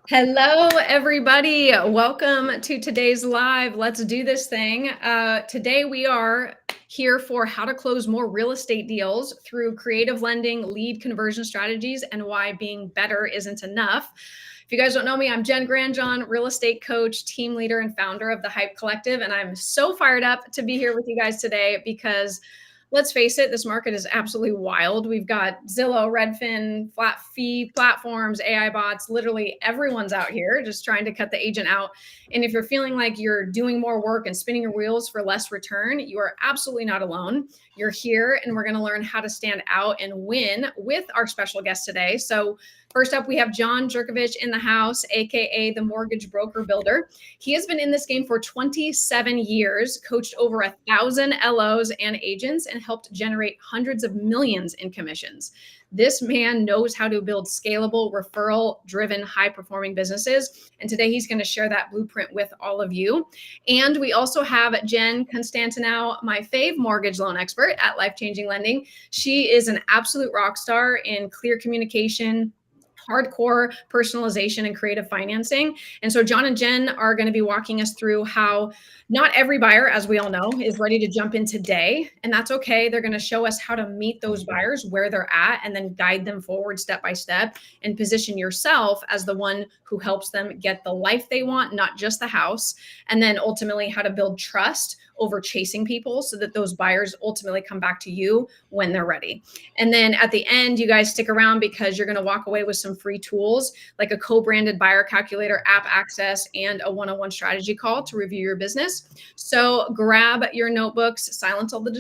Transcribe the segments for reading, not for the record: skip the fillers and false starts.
Hello, everybody. Welcome to today's live. Let's do this thing. Today, we are here for how to close more real estate deals through creative lending, lead conversion strategies, and why being better isn't enough. If you guys don't know me, I'm Jen Grandjohn, real estate coach, team leader, and founder of the Hype Collective. And I'm so fired up to be here with you guys today because let's face it, this market is absolutely wild. We've got Zillow, Redfin, flat fee platforms, AI bots, literally everyone's out here just trying to cut the agent out. And if you're feeling like you're doing more work and spinning your wheels for less return, you are absolutely not alone. You're here, and we're going to learn how to stand out and win with our special guest today. So first up, we have John Jerkovich in the house, AKA the Mortgage Broker Builder. He has been in this game for 27 years, coached over 1,000 LOs and agents, and helped generate hundreds of millions in commissions. This man knows how to build scalable, referral-driven, high-performing businesses. And today he's going to share that blueprint with all of you. And we also have Jen Constantinow, my fave mortgage loan expert at Life Changing Lending. She is an absolute rock star in clear communication, hardcore personalization, and creative financing. And so John and Jen are going to be walking us through how not every buyer, as we all know, is ready to jump in today. And that's okay. They're going to show us how to meet those buyers where they're at and then guide them forward step by step and position yourself as the one who helps them get the life they want, not just the house. And then ultimately how to build trust over chasing people so that those buyers ultimately come back to you when they're ready. And then at the end, you guys stick around because you're going to walk away with some free tools like a co-branded buyer calculator, app access, and a one-on-one strategy call to review your business. So grab your notebooks, silence all the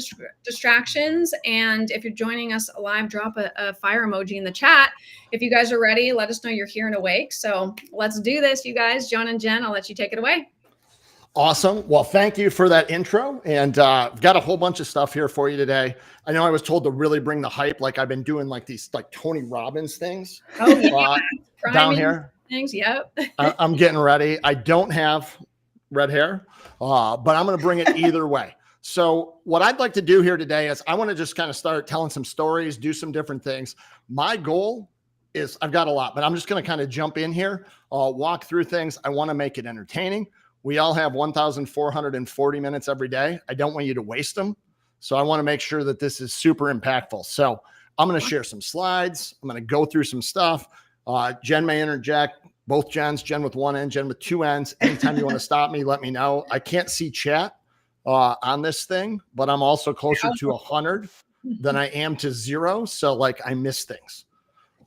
distractions. And if you're joining us live, drop a fire emoji in the chat. If you guys are ready, let us know you're here and awake. So let's do this, you guys. John and Jen, I'll let you take it away. Awesome. Well, thank you for that intro. And I've got a whole bunch of stuff here for you today. I know I was told to really bring the hype. Like I've been doing like these like Tony Robbins things down here. Things. Yep. I'm getting ready. I don't have red hair, but I'm going to bring it either way. So what I'd like to do here today is I want to just kind of start telling some stories, do some different things. My goal is I've got a lot, but I'm just going to kind of jump in here, walk through things. I want to make it entertaining. We all have 1,440 minutes every day. I don't want you to waste them. So I want to make sure that this is super impactful. So I'm going to share some slides. I'm going to go through some stuff. Jen may interject, both Jens, Jen with one end, Jen with two ends. Anytime you want to stop me, let me know. I can't see chat on this thing, but I'm also closer to 100 than I am to 0. So like I miss things,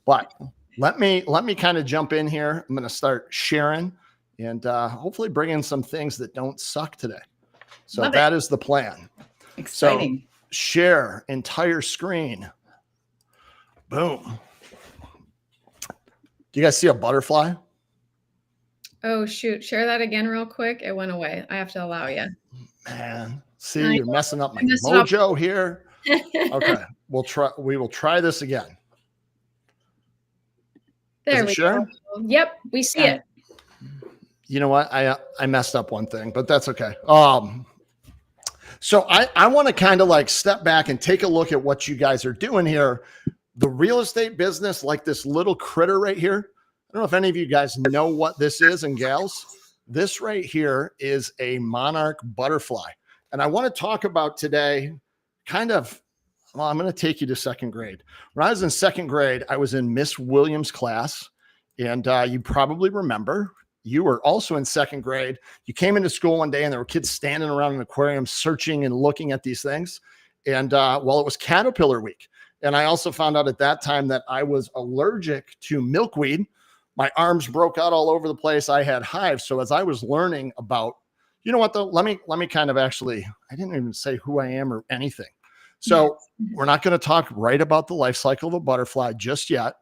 but let me kind of jump in here. I'm going to start sharing and hopefully bring in some things that don't suck today. So that is the plan. Exciting. So share entire screen. Boom. Do you guys see a butterfly? Oh, shoot. Share that again real quick. It went away. I have to allow you. Man, see, you're messing up my mojo here. Okay. We will try this again. There we go. Yep. We see it. You know what? I messed up one thing, but that's okay. So I want to kind of like step back and take a look at what you guys are doing here. The real estate business, like this little critter right here. I don't know if any of you guys know what this is and gals. This right here is a monarch butterfly. And I want to talk about today I'm going to take you to second grade. When I was in second grade, I was in Miss Williams' class. And you probably remember, you were also in second grade. You came into school one day and there were kids standing around an aquarium searching and looking at these things. And it was Caterpillar Week. And I also found out at that time that I was allergic to milkweed. My arms broke out all over the place. I had hives. So as I was learning about, you know what though, let me kind of actually, I didn't even say who I am or anything. So we're not going to talk right about the life cycle of a butterfly just yet.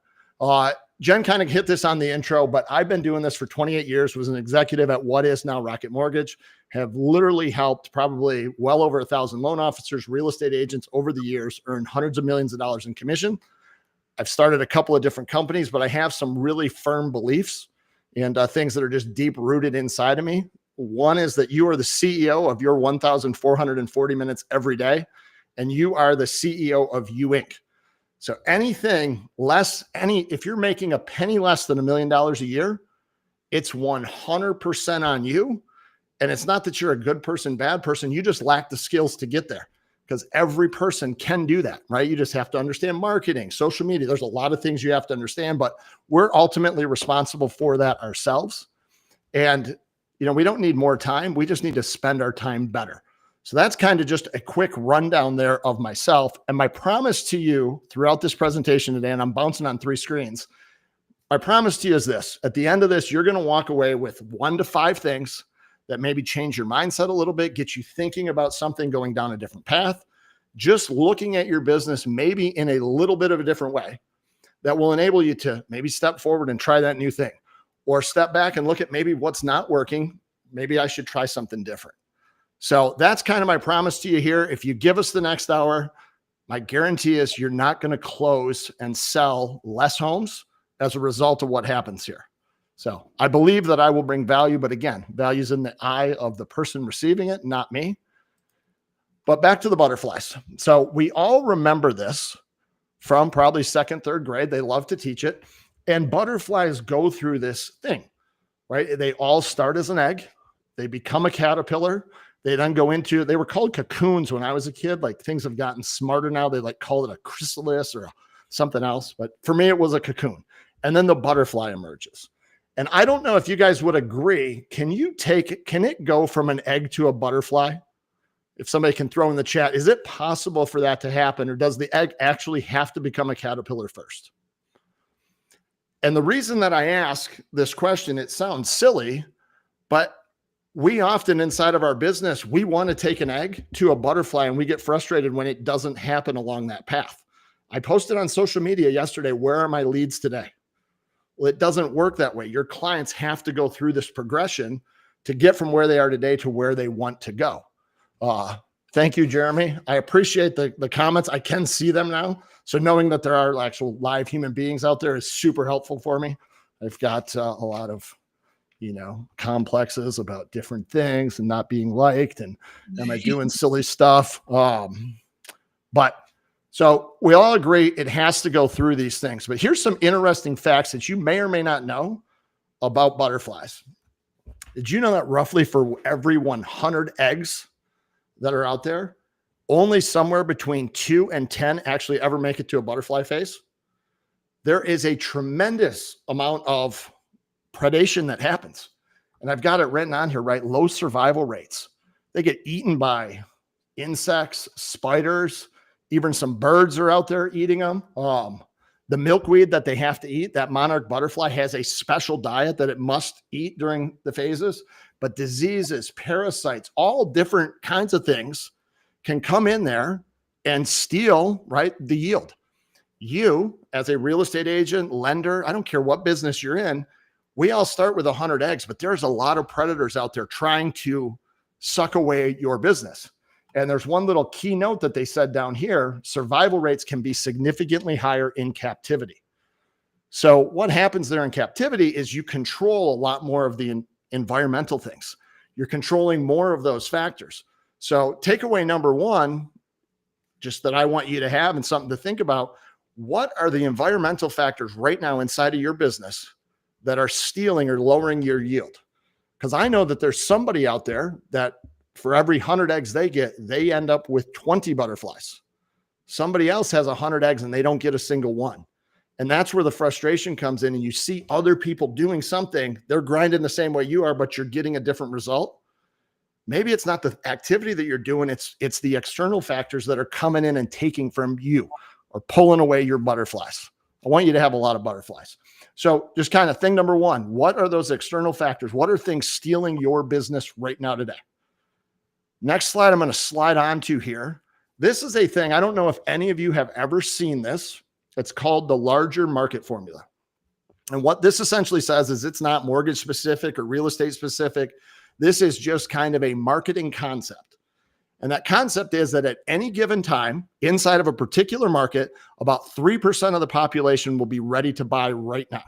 Jen kind of hit this on the intro, but I've been doing this for 28 years, was an executive at what is now Rocket Mortgage, have literally helped probably well over 1,000 loan officers, real estate agents over the years earn hundreds of millions of dollars in commission. I've started a couple of different companies, but I have some really firm beliefs and things that are just deep rooted inside of me. One is that you are the CEO of your 1,440 minutes every day, and you are the CEO of You Inc. So anything less, if you're making a penny less than $1 million a year, it's 100% on you. And it's not that you're a good person, bad person. You just lack the skills to get there, because every person can do that, right? You just have to understand marketing, social media. There's a lot of things you have to understand, but we're ultimately responsible for that ourselves. And, we don't need more time. We just need to spend our time better. So that's kind of just a quick rundown there of myself. And my promise to you throughout this presentation today, and I'm bouncing on 3 screens, my promise to you is this: at the end of this, you're going to walk away with 1 to 5 things that maybe change your mindset a little bit, get you thinking about something, going down a different path, just looking at your business maybe in a little bit of a different way that will enable you to maybe step forward and try that new thing, or step back and look at maybe what's not working. Maybe I should try something different. So that's kind of my promise to you here. If you give us the next hour, my guarantee is you're not going to close and sell less homes as a result of what happens here. So I believe that I will bring value, but again, value's in the eye of the person receiving it, not me. But back to the butterflies. So we all remember this from probably 2nd, 3rd grade. They love to teach it. And butterflies go through this thing, right? They all start as an egg. They become a caterpillar. They then go into, they were called cocoons when I was a kid. Like, things have gotten smarter now. They like call it a chrysalis or something else. But for me, it was a cocoon. And then the butterfly emerges. And I don't know if you guys would agree. Can it go from an egg to a butterfly? If somebody can throw in the chat, is it possible for that to happen? Or does the egg actually have to become a caterpillar first? And the reason that I ask this question, it sounds silly, but we often inside of our business, we want to take an egg to a butterfly, and we get frustrated when it doesn't happen along that path. I posted on social media yesterday, where are my leads today? Well, it doesn't work that way. Your clients have to go through this progression to get from where they are today to where they want to go. Thank you, Jeremy. I appreciate the comments. I can see them now. So knowing that there are actual live human beings out there is super helpful for me. I've got a lot of, complexes about different things and not being liked, and am I doing silly stuff? But so we all agree it has to go through these things. But here's some interesting facts that you may or may not know about butterflies. Did you know that roughly for every 100 eggs that are out there, only somewhere between 2 and 10 actually ever make it to a butterfly phase? There is a tremendous amount of predation that happens. And I've got it written on here, right? Low survival rates. They get eaten by insects, spiders, even some birds are out there eating them. The milkweed that they have to eat, that monarch butterfly has a special diet that it must eat during the phases. But diseases, parasites, all different kinds of things can come in there and steal, right, the yield. You, as a real estate agent, lender, I don't care what business you're in, we all start with 100 eggs, but there's a lot of predators out there trying to suck away your business. And there's one little keynote that they said down here: survival rates can be significantly higher in captivity. So what happens there in captivity is you control a lot more of the environmental things. You're controlling more of those factors. So takeaway number 1, just that I want you to have and something to think about: what are the environmental factors right now inside of your business that are stealing or lowering your yield? Because I know that there's somebody out there that for every 100 eggs they get, they end up with 20 butterflies. Somebody else has 100 eggs and they don't get a single one. And that's where the frustration comes in. And you see other people doing something, they're grinding the same way you are, but you're getting a different result. Maybe it's not the activity that you're doing. It's the external factors that are coming in and taking from you or pulling away your butterflies. I want you to have a lot of butterflies. So just kind of thing number 1, what are those external factors? What are things stealing your business right now today? Next slide I'm going to slide on to here. This is a thing, I don't know if any of you have ever seen this. It's called the larger market formula. And what this essentially says is it's not mortgage specific or real estate specific. This is just kind of a marketing concept. And that concept is that at any given time inside of a particular market, about 3% of the population will be ready to buy right now.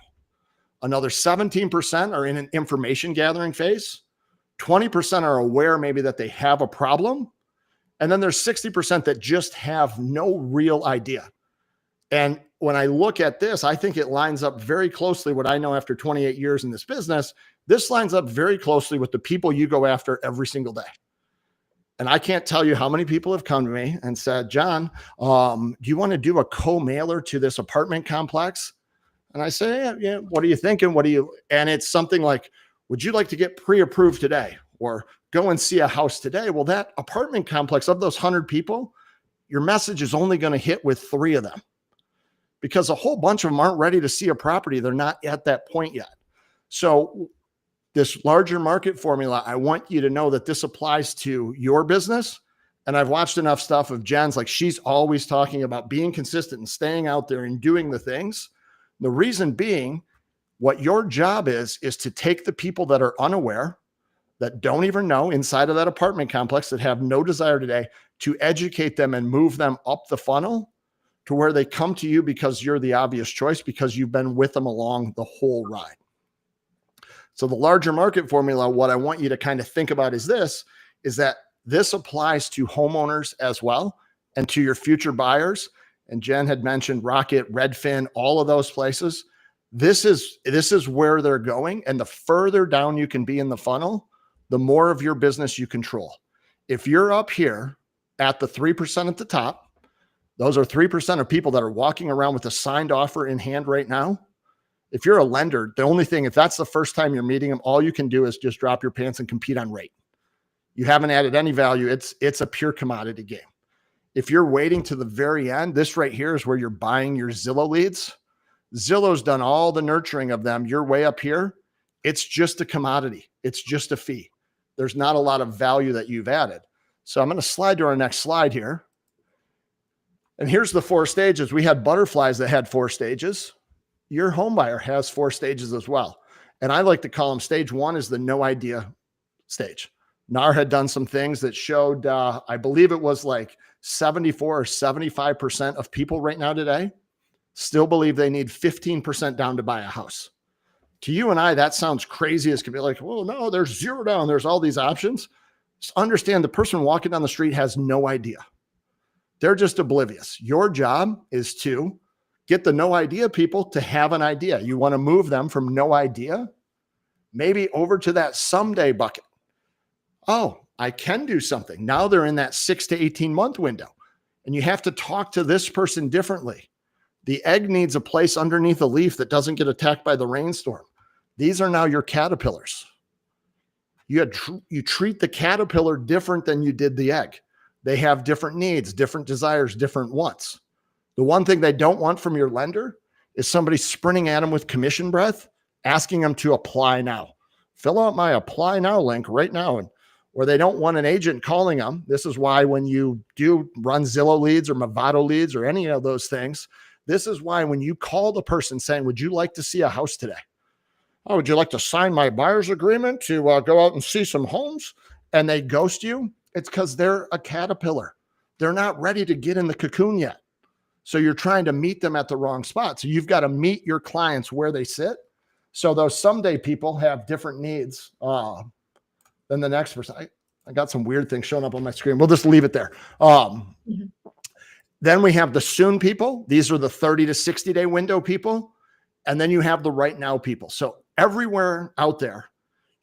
Another 17% are in an information gathering phase. 20% are aware maybe that they have a problem. And then there's 60% that just have no real idea. And when I look at this, I think it lines up very closely what I know after 28 years in this business. This lines up very closely with the people you go after every single day. And I can't tell you how many people have come to me and said, John, do you want to do a co-mailer to this apartment complex? And I say, yeah, what are you thinking? And it's something like, would you like to get pre-approved today or go and see a house today? Well, that apartment complex, of those 100 people, your message is only going to hit with 3 of them, because a whole bunch of them aren't ready to see a property. They're not at that point yet. So this larger market formula, I want you to know that this applies to your business. And I've watched enough stuff of Jen's, like she's always talking about being consistent and staying out there and doing the things. The reason being, what your job is to take the people that are unaware, that don't even know inside of that apartment complex, that have no desire today, to educate them and move them up the funnel to where they come to you because you're the obvious choice, because you've been with them along the whole ride. So the larger market formula, what I want you to kind of think about is that this applies to homeowners as well and to your future buyers. And Jen had mentioned Rocket, Redfin, all of those places. This is where they're going. And the further down you can be in the funnel, the more of your business you control. If you're up here at the 3% at the top, those are 3% of people that are walking around with a signed offer in hand right now. If you're a lender, the only thing, if that's the first time you're meeting them, all you can do is just drop your pants and compete on rate. You haven't added any value. It's a pure commodity game. If you're waiting to the very end, this right here is where you're buying your Zillow leads. Zillow's done all the nurturing of them. You're way up here. It's just a commodity. It's just a fee. There's not a lot of value that you've added. So I'm going to slide to our next slide here. And here's the 4 stages. We had butterflies that had 4 stages. Your home buyer has 4 stages as well. And I like to call them stage 1 is the no idea stage. NAR had done some things that showed, I believe it was like 74 or 75% of people right now today still believe they need 15% down to buy a house. To you and I, that sounds crazy. As can be like, well, no, there's 0 down. There's all these options. Just understand the person walking down the street has no idea. They're just oblivious. Your job is to get the no idea people to have an idea. You want to move them from no idea, maybe over to that someday bucket. Oh, I can do something. Now they're in that 6 to 18 month window, and you have to talk to this person differently. The egg needs a place underneath a leaf that doesn't get attacked by the rainstorm. These are now your caterpillars. You treat the caterpillar different than you did the egg. They have different needs, different desires, different wants. The one thing they don't want from your lender is somebody sprinting at them with commission breath, asking them to apply now. Fill out my apply now link right now. Or they don't want an agent calling them. This is why when you do run Zillow leads or Movado leads or any of those things, this is why when you call the person saying, would you like to see a house today? Oh, would you like to sign my buyer's agreement to go out and see some homes? And they ghost you. It's because they're a caterpillar. They're not ready to get in the cocoon yet. So you're trying to meet them at the wrong spot. So you've got to meet your clients where they sit. So those someday people have different needs than the next person. I got some weird things showing up on my screen. We'll just leave it there. Then we have the soon people. These are the 30 to 60 day window people. And then you have the right now people. So everywhere out there,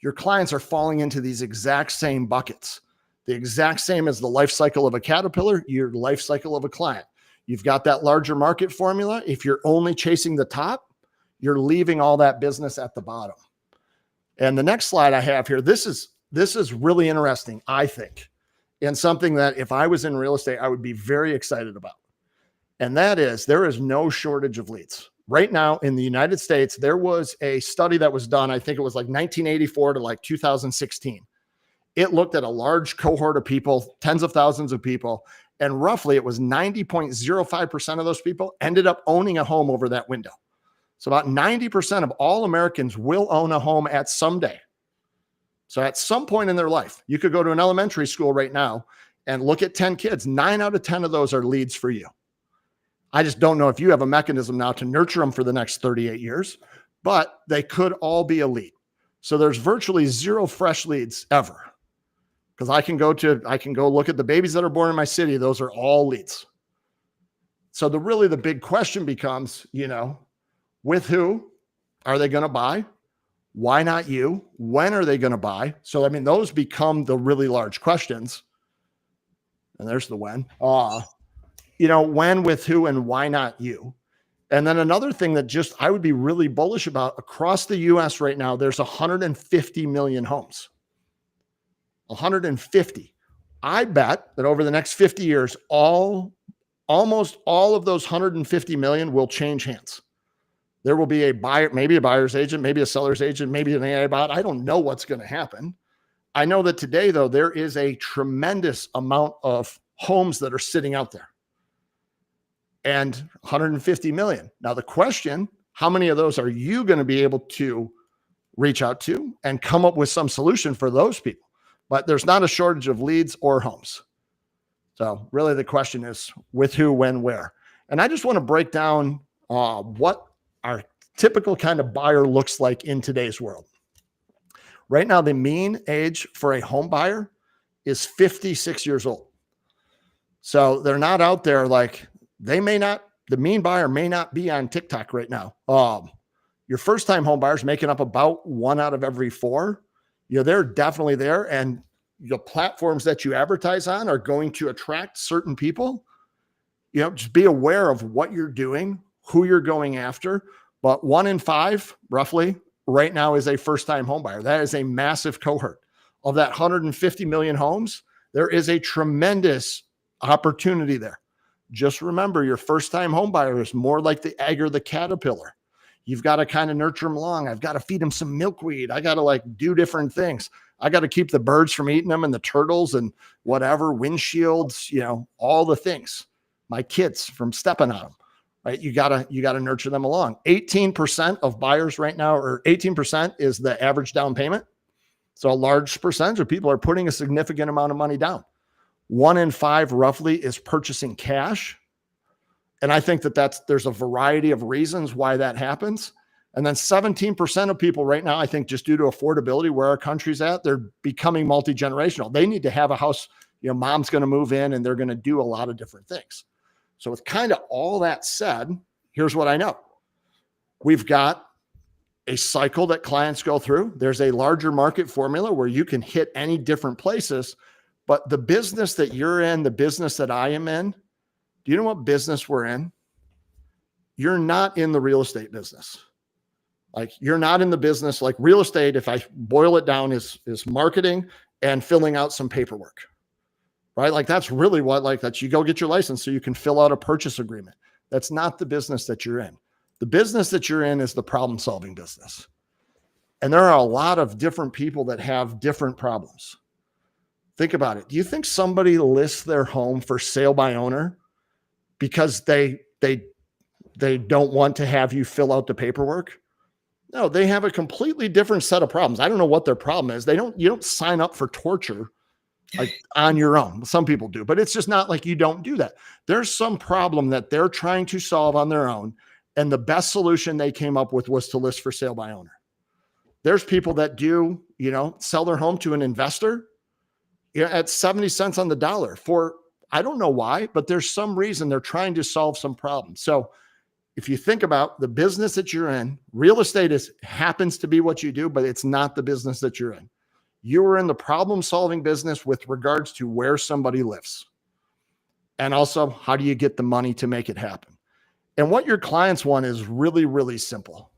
your clients are falling into these exact same buckets. The exact same as the life cycle of a caterpillar, your life cycle of a client. You've got that larger market formula. If you're only chasing the top, you're leaving all that business at the bottom. And the next slide I have here, this is really interesting, I think, and something that if I was in real estate, I would be very excited about. And that is, there is no shortage of leads. Right now in the United States, there was a study that was done, I think it was like 1984 to like 2016. It looked at a large cohort of people, tens of thousands of people, and roughly it was 90.05% of those people ended up owning a home over that window. So about 90% of all Americans will own a home at some day. So at some point in their life, you could go to an elementary school right now and look at 10 kids. 9 out of 10 of those are leads for you. I just don't know if you have a mechanism now to nurture them for the next 38 years, but they could all be a lead. So there's virtually 0 fresh leads ever. Because I can go look at the babies that are born in my city. Those are all leads. So the big question becomes, with who are they going to buy? Why not you? When are they going to buy? So, those become the really large questions. And there's the when. When, with who, and why not you? And then another thing that I would be really bullish about, across the US right now, there's 150 million homes. 150. I bet that over the next 50 years, almost all of those 150 million will change hands. There will be a buyer, maybe a buyer's agent, maybe a seller's agent, maybe an AI bot. I don't know what's going to happen. I know that today, though, there is a tremendous amount of homes that are sitting out there, and 150 million. Now, the question, how many of those are you going to be able to reach out to and come up with some solution for those people? But there's not a shortage of leads or homes. So really the question is with who, when, where. And I just want to break down what our typical kind of buyer looks like in today's world. Right now, the mean age for a home buyer is 56 years old. So they're not out there the mean buyer may not be on TikTok right now. Your first-time home buyers making up about 1 out of every 4. They're definitely there. And the platforms that you advertise on are going to attract certain people. Just be aware of what you're doing, who you're going after. But 1 in 5, roughly, right now is a first-time home buyer. That is a massive cohort. Of that 150 million homes, there is a tremendous opportunity there. Just remember, your first-time home buyer is more like the egg or the caterpillar. You've got to kind of nurture them along. I've got to feed them some milkweed. I got to do different things. I got to keep the birds from eating them and the turtles and whatever, windshields, all the things. My kids from stepping on them, right? You gotta nurture them along. 18% of buyers right now, or 18% is the average down payment. So a large percentage of people are putting a significant amount of money down. 1 in 5 roughly is purchasing cash. And I think there's a variety of reasons why that happens. And then 17% of people right now, I think just due to affordability, where our country's at, they're becoming multi-generational. They need to have a house, mom's going to move in and they're going to do a lot of different things. So with kind of all that said, here's what I know. We've got a cycle that clients go through. There's a larger market formula where you can hit any different places, but the business that you're in, the business that I am in, do you know what business we're in? You're not in the real estate business. You're not in the business, real estate, if I boil it down, is marketing and filling out some paperwork, right? That's really what, that you go get your license so you can fill out a purchase agreement. That's not the business that you're in. The business that you're in is the problem-solving business. And there are a lot of different people that have different problems. Think about it. Do you think somebody lists their home for sale by owner because they don't want to have you fill out the paperwork? No, they have a completely different set of problems. I don't know what their problem is. You don't sign up for torture on your own. Some people do, but it's just not you don't do that. There's some problem that they're trying to solve on their own. And the best solution they came up with was to list for sale by owner. There's people that do, sell their home to an investor at 70 cents on the dollar for, I don't know why, but there's some reason they're trying to solve some problem. So if you think about the business that you're in, real estate happens to be what you do, but it's not the business that you're in. You are in the problem-solving business with regards to where somebody lives. And also, how do you get the money to make it happen? And what your clients want is really, really simple.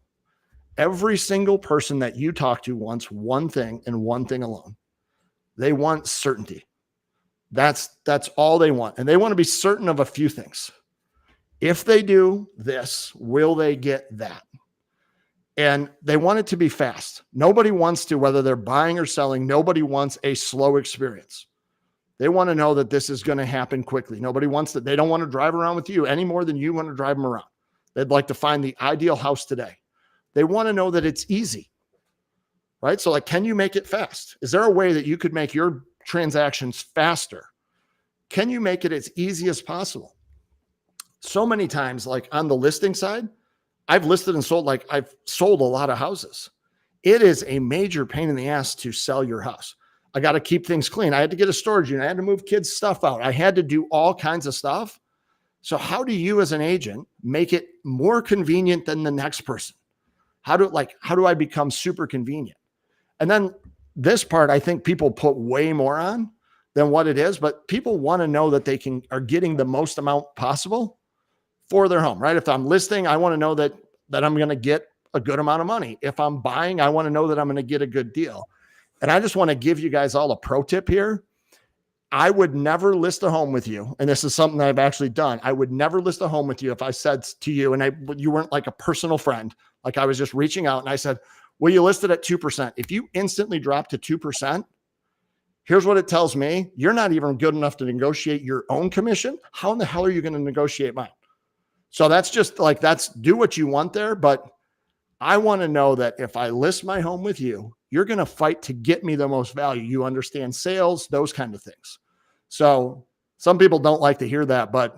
Every single person that you talk to wants one thing and one thing alone. They want certainty. That's all they want. And they want to be certain of a few things. If they do this, will they get that? And they want it to be fast. Nobody wants to, whether they're buying or selling, nobody wants a slow experience. They want to know that this is going to happen quickly. Nobody wants that. They don't want to drive around with you any more than you want to drive them around. They'd like to find the ideal house today. They want to know that it's easy, right? So can you make it fast? Is there a way that you could make your transactions faster? Can you make it as easy as possible? So many times, on the listing side, I've listed and sold, I've sold a lot of houses. It is a major pain in the ass to sell your house. I got to keep things clean. I had to get a storage unit. I had to move kids' stuff out. I had to do all kinds of stuff. So how do you as an agent make it more convenient than the next person? How do I become super convenient? And then this part, I think people put way more on than what it is, but people want to know that they are getting the most amount possible for their home, right? If I'm listing, I want to know that I'm going to get a good amount of money. If I'm buying, I want to know that I'm going to get a good deal. And I just want to give you guys all a pro tip here. I would never list a home with you. And this is something that I've actually done. I would never list a home with you if I said to you, and you weren't like a personal friend, like I was just reaching out and I said, well, you listed at 2%. If you instantly drop to 2%, here's what it tells me. You're not even good enough to negotiate your own commission. How in the hell are you going to negotiate mine? So that's just like, do what you want there. But I want to know that if I list my home with you, you're going to fight to get me the most value. You understand sales, those kind of things. So some people don't like to hear that, but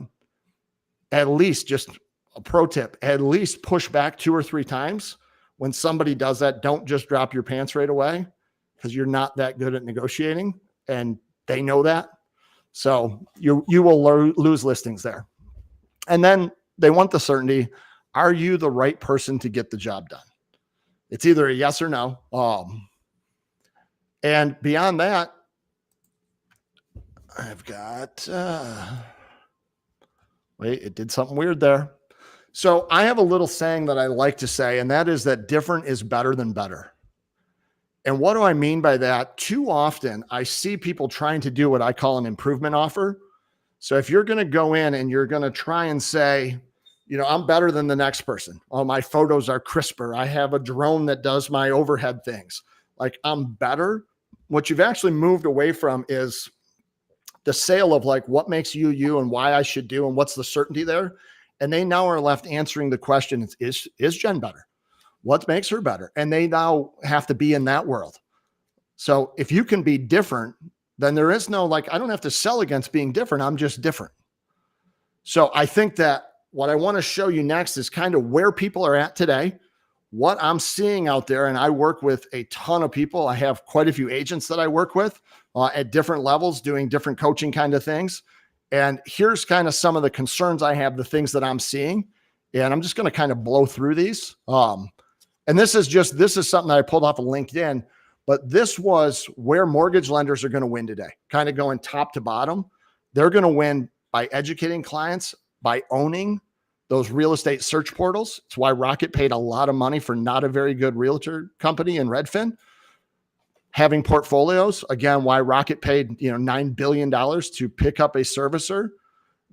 at least, just a pro tip, at least push back 2 or 3 times. When somebody does that, don't just drop your pants right away, because you're not that good at negotiating and they know that. So you will lose listings there. And then they want the certainty. Are you the right person to get the job done? It's either a yes or no. And beyond that, I've got, wait, it did something weird there. So I have a little saying that I like to say, and that is that different is better than better. And what do I mean by that? Too often I see people trying to do what I call an improvement offer. So if you're going to go in and you're going to try and say, you know, I'm better than the next person. Oh, my photos are crisper. I have a drone that does my overhead things. Like, I'm better. What you've actually moved away from is the sale of like what makes you you and why I should do and what's the certainty there. And they now are left answering the question, is Jen better? What makes her better? And they now have to be in that world. So if you can be different, then there is no, like, I don't have to sell against being different. I'm just different. So I think that what I want to show you next is kind of where people are at today, what I'm seeing out there. And I work with a ton of people. I have quite a few agents that I work with at different levels, doing different coaching kind of things. And here's kind of some of the concerns I have, the things that I'm seeing. And I'm just going to kind of blow through these. And this is something that I pulled off of LinkedIn, but this was where mortgage lenders are going to win today, kind of going top to bottom. They're going to win by educating clients, by owning those real estate search portals. It's why Rocket paid a lot of money for not a very good realtor company in Redfin. Having portfolios, again, why Rocket paid $9 billion to pick up a servicer.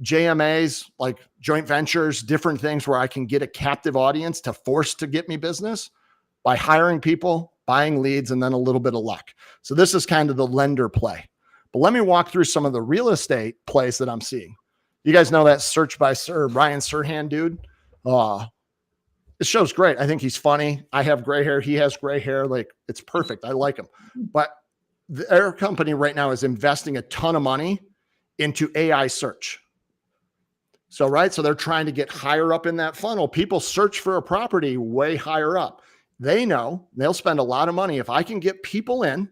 JMAs, like joint ventures, different things where I can get a captive audience to force to get me business by hiring people, buying leads, and then a little bit of luck. So this is kind of the lender play. But let me walk through some of the real estate plays that I'm seeing. You guys know that Search by Sir, Ryan Serhant dude. This show's great. I think he's funny. I have gray hair. He has gray hair. Like, it's perfect. I like him. But their company right now is investing a ton of money into AI search. So they're trying to get higher up in that funnel. People search for a property way higher up. They know they'll spend a lot of money. If I can get people in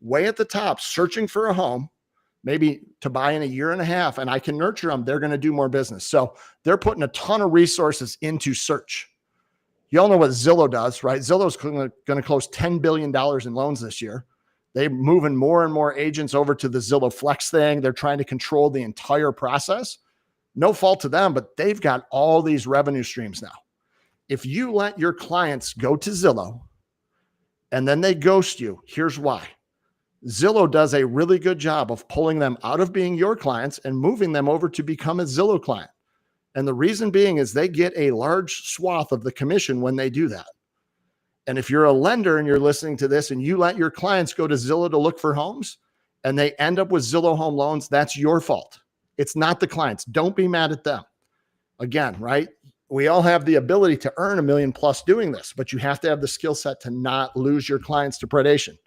way at the top searching for a home, maybe to buy in a year and a half, and I can nurture them, they're going to do more business. So they're putting a ton of resources into search. You all know what Zillow does, right? Zillow's going to close $10 billion in loans this year. They're moving more and more agents over to the Zillow Flex thing. They're trying to control the entire process. No fault to them, but they've got all these revenue streams now. If you let your clients go to Zillow and then they ghost you, here's why. Zillow does a really good job of pulling them out of being your clients and moving them over to become a Zillow client. And the reason being is they get a large swath of the commission when they do that. And if you're a lender and you're listening to this and you let your clients go to Zillow to look for homes and they end up with Zillow Home Loans, that's your fault. It's not the clients. Don't be mad at them. Again, right? We all have the ability to earn $1 million plus doing this, but you have to have the skill set to not lose your clients to predation.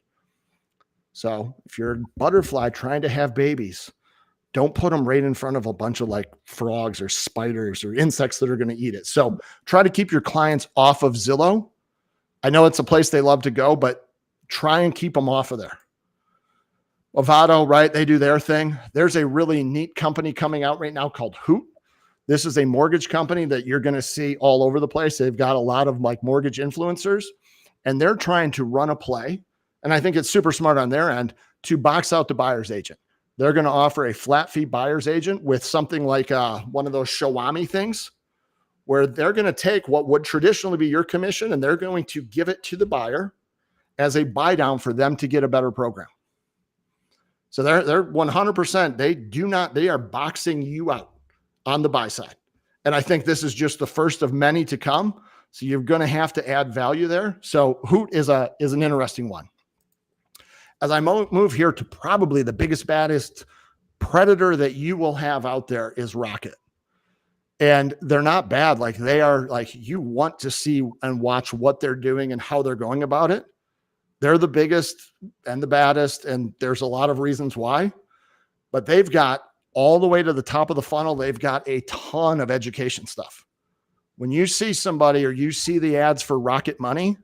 So if you're a butterfly trying to have babies, don't put them right in front of a bunch of like frogs or spiders or insects that are going to eat it. So try to keep your clients off of Zillow. I know it's a place they love to go, but try and keep them off of there. Avado, right? They do their thing. There's a really neat company coming out right now called Hoot This is a mortgage company that you're going to see all over the place. They've got a lot of like mortgage influencers, and they're trying to run a play. And I think it's super smart on their end to box out the buyer's agent. They're going to offer a flat fee buyer's agent with something like one of those Shawami things, where they're going to take what would traditionally be your commission and they're going to give it to the buyer as a buy down for them to get a better program. So they're 100%. They are boxing you out on the buy side. And I think this is just the first of many to come. So you're going to have to add value there. So Hoot is an interesting one. As I move here to probably the biggest, baddest predator that you will have out there is Rocket. And they're not bad. Like they are like, you want to see and watch what they're doing and how they're going about it. They're the biggest and the baddest. And there's a lot of reasons why, but they've got all the way to the top of the funnel. They've got a ton of education stuff. When you see somebody or you see the ads for Rocket Money,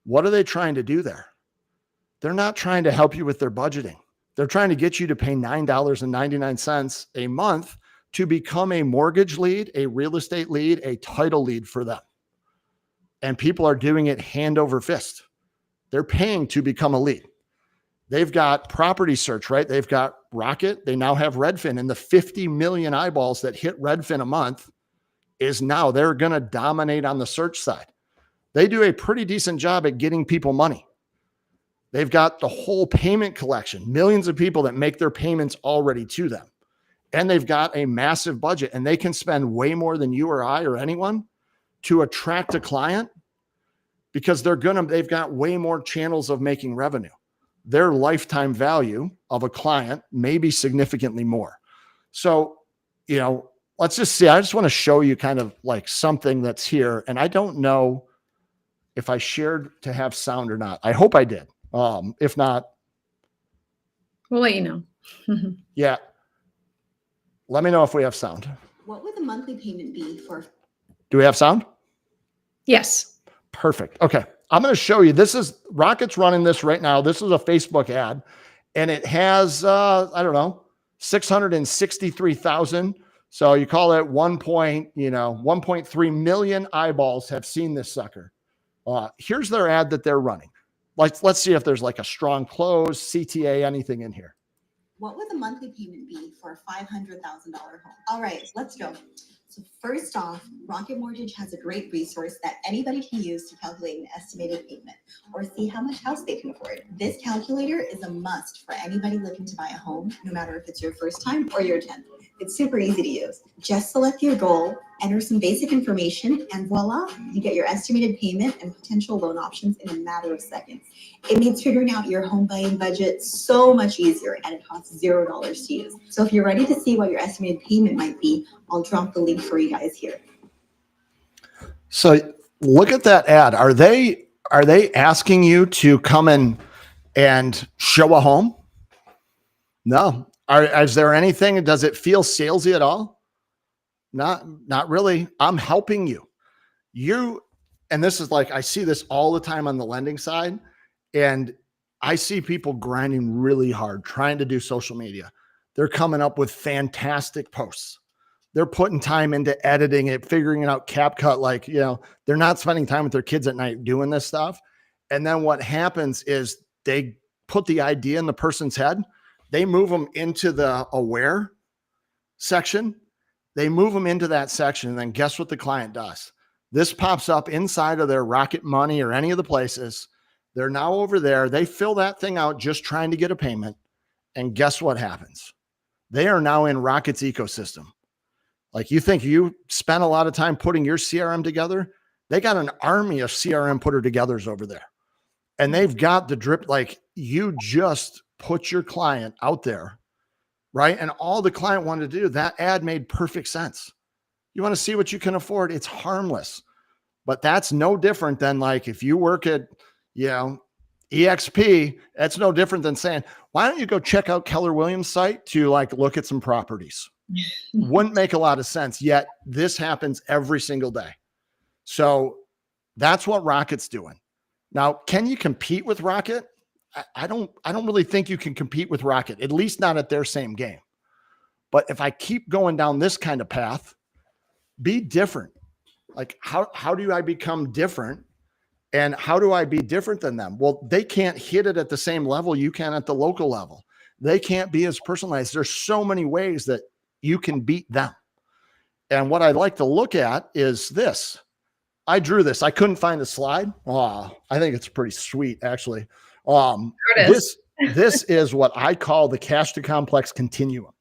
what are they trying to do there? They're not trying to help you with their budgeting. They're trying to get you to pay $9.99 a month to become a mortgage lead, a real estate lead, a title lead for them. And people are doing it hand over fist. They're paying to become a lead. They've got property search, right? They've got Rocket. They now have Redfin, and the 50 million eyeballs that hit Redfin a month is now they're going to dominate on the search side. They do a pretty decent job at getting people money. They've got the whole payment collection, millions of people that make their payments already to them. And they've got a massive budget, and they can spend way more than you or I or anyone to attract a client because they've got way more channels of making revenue. Their lifetime value of a client may be significantly more. So, let's just see. I just want to show you kind of like something that's here. And I don't know if I shared to have sound or not. I hope I did. If not, we'll let you know. Yeah. Let me know if we have sound. What would the monthly payment be for? Do we have sound? Yes. Perfect. Okay. I'm going to show you. This is Rocket's running this right now. This is a Facebook ad, and it has, 663,000. So you call it 1.3 million eyeballs have seen this sucker. Here's their ad that they're running. Let's see if there's like a strong close, CTA, anything in here. What would the monthly payment be for a $500,000 home? All right, let's go. So first off, Rocket Mortgage has a great resource that anybody can use to calculate an estimated payment or see how much house they can afford. This calculator is a must for anybody looking to buy a home, no matter if it's your first time or your 10th. It's super easy to use. Just select your goal, enter some basic information, and voila, you get your estimated payment and potential loan options in a matter of seconds. It makes figuring out your home buying budget so much easier, and it costs $0 to use. So if you're ready to see what your estimated payment might be, I'll drop the link for you guys here. So look at that ad. Are they asking you to come in and show a home? No. Is there anything? Does it feel salesy at all? Not really. I'm helping you. And this is like, I see this all the time on the lending side, and I see people grinding really hard, trying to do social media. They're coming up with fantastic posts. They're putting time into editing it, figuring out CapCut. They're not spending time with their kids at night doing this stuff. And then what happens is they put the idea in the person's head. They move them into the aware section. They move them into that section. And then guess what the client does? This pops up inside of their Rocket Money or any of the places. They're now over there. They fill that thing out just trying to get a payment. And guess what happens? They are now in Rocket's ecosystem. Like, you think you spent a lot of time putting your CRM together? They got an army of CRM putter togethers over there. And they've got the drip, like, you just put your client out there, right? And all the client wanted to do, that ad made perfect sense. You want to see what you can afford? It's harmless. But that's no different than like if you work at, EXP, that's no different than saying, why don't you go check out Keller Williams' site to like look at some properties? Wouldn't make a lot of sense, yet this happens every single day. So that's what Rocket's doing. Now, can you compete with Rocket? I don't really think you can compete with Rocket, at least not at their same game. But if I keep going down this kind of path, Be different. Like how do I become different? And how do I be different than them? Well, they can't hit it at the same level you can at the local level. They can't be as personalized. There's so many ways that you can beat them. And what I'd like to look at is this. I drew this. I couldn't find the slide. Oh, I think it's pretty sweet, actually. This is what I call the cash to complex continuum.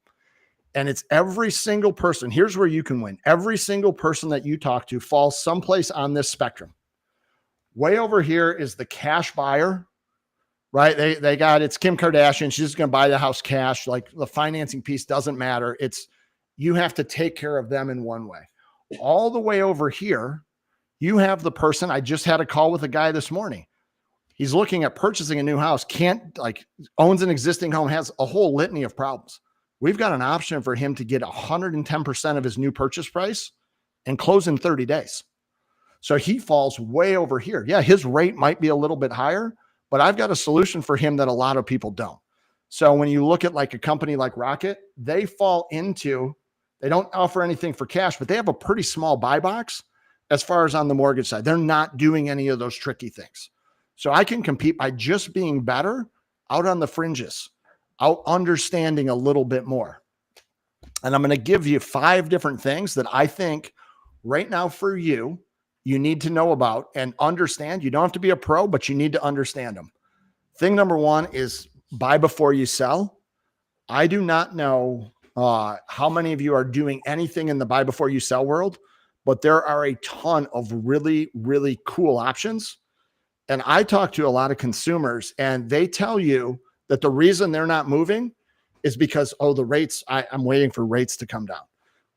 And it's every single person. Here's where you can win. Every single person that you talk to falls someplace on this spectrum. Way over here is the cash buyer, right? They got, it's Kim Kardashian. She's just going to buy the house cash. Like the financing piece doesn't matter. It's, you have to take care of them in one way. All the way over here, you have the person. I just had a call with a guy this morning. He's looking at purchasing a new house, owns an existing home, has a whole litany of problems. We've got an option for him to get 110% of his new purchase price and close in 30 days. So he falls way over here. Yeah, his rate might be a little bit higher, but I've got a solution for him that a lot of people don't. So when you look at like a company like Rocket, they don't offer anything for cash, but they have a pretty small buy box as far as on the mortgage side. They're not doing any of those tricky things. So I can compete by just being better out on the fringes, out understanding a little bit more. And I'm going to give you 5 different things that I think right now for you need to know about and understand. You don't have to be a pro, but you need to understand them. Thing number 1 is buy before you sell. I do not know how many of you are doing anything in the buy before you sell world, but there are a ton of really, really cool options. And I talk to a lot of consumers and they tell you that the reason they're not moving is because, the rates, I'm waiting for rates to come down.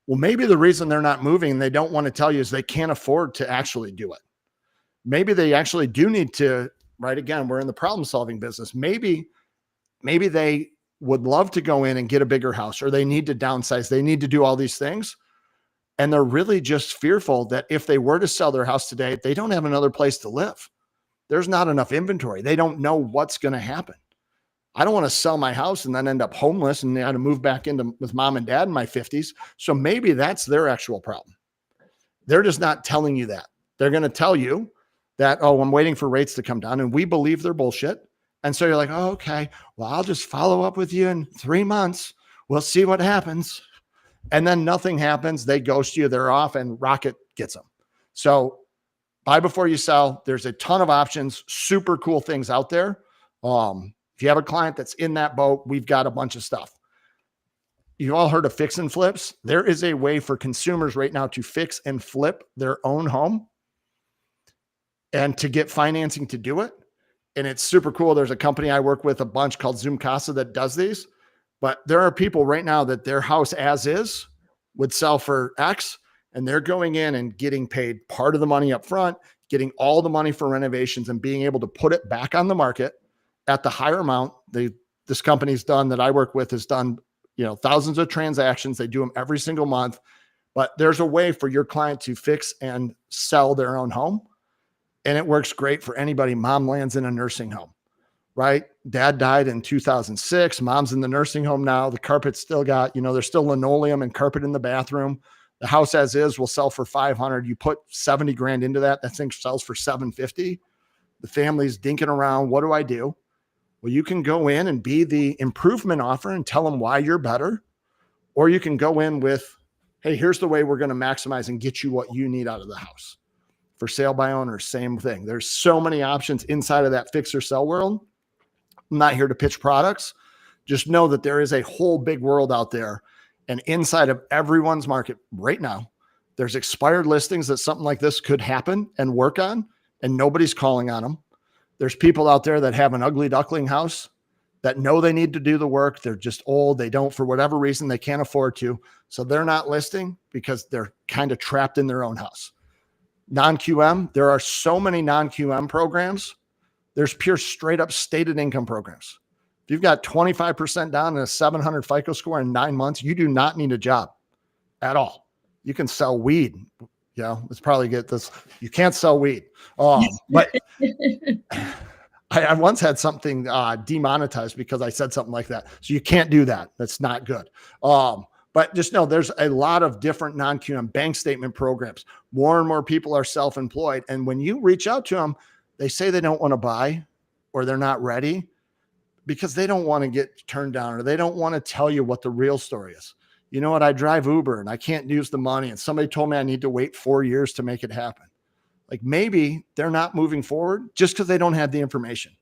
Well, maybe the reason they're not moving and they don't want to tell you is they can't afford to actually do it. Maybe they actually do need to, right? Again, we're in the problem solving business. Maybe they would love to go in and get a bigger house, or they need to downsize. They need to do all these things. And they're really just fearful that if they were to sell their house today, they don't have another place to live. There's not enough inventory. They don't know what's going to happen. I don't want to sell my house and then end up homeless and have to move back with mom and dad in my 50s. So maybe that's their actual problem. They're just not telling you that. They're going to tell you that, I'm waiting for rates to come down, and we believe they're bullshit. And so you're like, okay, well, I'll just follow up with you in 3 months. We'll see what happens. And then nothing happens. They ghost you. They're off, and Rocket gets them. So buy before you sell. There's a ton of options, super cool things out there. If you have a client that's in that boat, we've got a bunch of stuff. You've all heard of fix and flips. There is a way for consumers right now to fix and flip their own home and to get financing to do it. And it's super cool. There's a company I work with a bunch called Zoom Casa that does these, but there are people right now that their house as is would sell for X, and they're going in and getting paid part of the money up front, getting all the money for renovations and being able to put it back on the market at the higher amount. This company's done that I work with has done, thousands of transactions. They do them every single month, but there's a way for your client to fix and sell their own home. And it works great for anybody. Mom lands in a nursing home, right? Dad died in 2006. Mom's in the nursing home now. The carpet's still got, there's still linoleum and carpet in the bathroom. The house as is will sell for $500. You put 70 grand into that thing sells for $750. The family's dinking around. What do I do? Well, you can go in and be the improvement offer and tell them why you're better. Or you can go in with, hey, here's the way we're going to maximize and get you what you need out of the house. For sale by owner, same thing. There's so many options inside of that fix or sell world. I'm not here to pitch products. Just know that there is a whole big world out there. And inside of everyone's market right now, there's expired listings that something like this could happen and work on, and nobody's calling on them. There's people out there that have an ugly duckling house that know they need to do the work. They're just old. They don't, for whatever reason, they can't afford to. So they're not listing because they're kind of trapped in their own house. Non-QM, there are so many non-QM programs. There's pure straight up stated income programs. If you've got 25% down and a 700 FICO score in 9 months, you do not need a job at all. You can sell weed. Let's probably get this. You can't sell weed. But I once had something demonetized because I said something like that. So you can't do that. That's not good. But just know there's a lot of different non-QM bank statement programs. More and more people are self-employed. And when you reach out to them, they say they don't want to buy or they're not ready because they don't want to get turned down or they don't want to tell you what the real story is. You know what? I drive Uber and I can't use the money. And somebody told me I need to wait 4 years to make it happen. Like maybe they're not moving forward just because they don't have the information.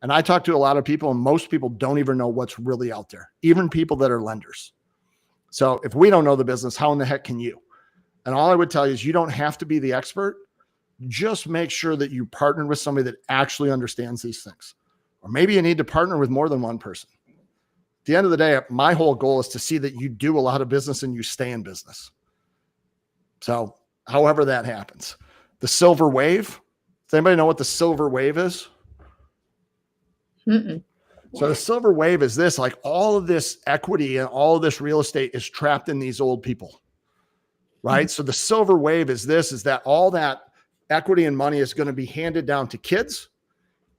And I talk to a lot of people and most people don't even know what's really out there, even people that are lenders. So if we don't know the business, how in the heck can you? And all I would tell you is you don't have to be the expert. Just make sure that you partner with somebody that actually understands these things. Or maybe you need to partner with more than one person. At the end of the day, my whole goal is to see that you do a lot of business and you stay in business. So however that happens. The silver wave. Does anybody know what the silver wave is? Mm-mm. So the silver wave is this, like all of this equity and all of this real estate is trapped in these old people, right? So the silver wave is this, is that all that equity and money is going to be handed down to kids,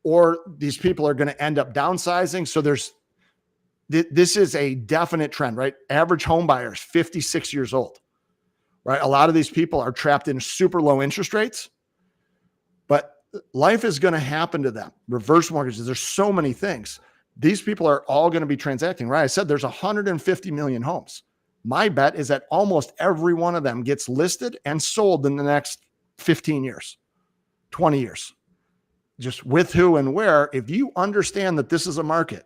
or these people are going to end up downsizing. So this is a definite trend, right? Average home buyers, 56 years old, right? A lot of these people are trapped in super low interest rates, but life is going to happen to them. Reverse mortgages. There's so many things. These people are all going to be transacting, right? I said there's 150 million homes. My bet is that almost every one of them gets listed and sold in the next 15 years, 20 years. Just with who and where. If you understand that this is a market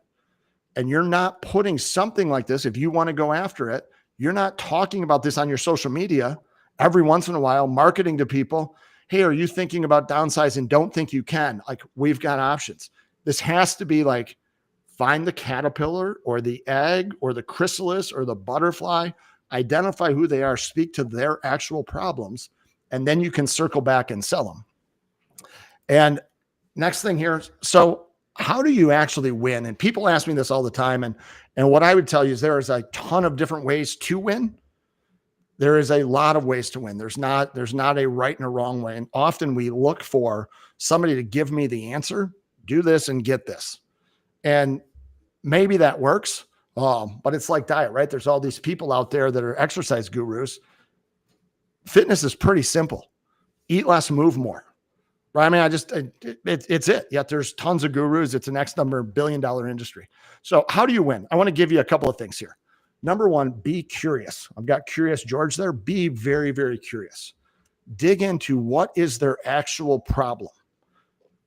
and you're not putting something like this, if you want to go after it, you're not talking about this on your social media every once in a while, marketing to people. Hey, are you thinking about downsizing? Don't think you can. Like, we've got options. This has to be like, find the caterpillar or the egg or the chrysalis or the butterfly, identify who they are, speak to their actual problems, and then you can circle back and sell them. And next thing here, so how do you actually win? And people ask me this all the time. And what I would tell you is there is a ton of different ways to win. There is a lot of ways to win. There's not a right and a wrong way. And often we look for somebody to give me the answer, do this and get this. And maybe that works, but it's like diet, right? There's all these people out there that are exercise gurus. Fitness is pretty simple. Eat less, move more, right? I mean, it's it. Yet there's tons of gurus. It's an X number billion-dollar industry. So how do you win? I want to give you a couple of things here. Number one, be curious. I've got Curious George there. Be very, very curious. Dig into what is their actual problem.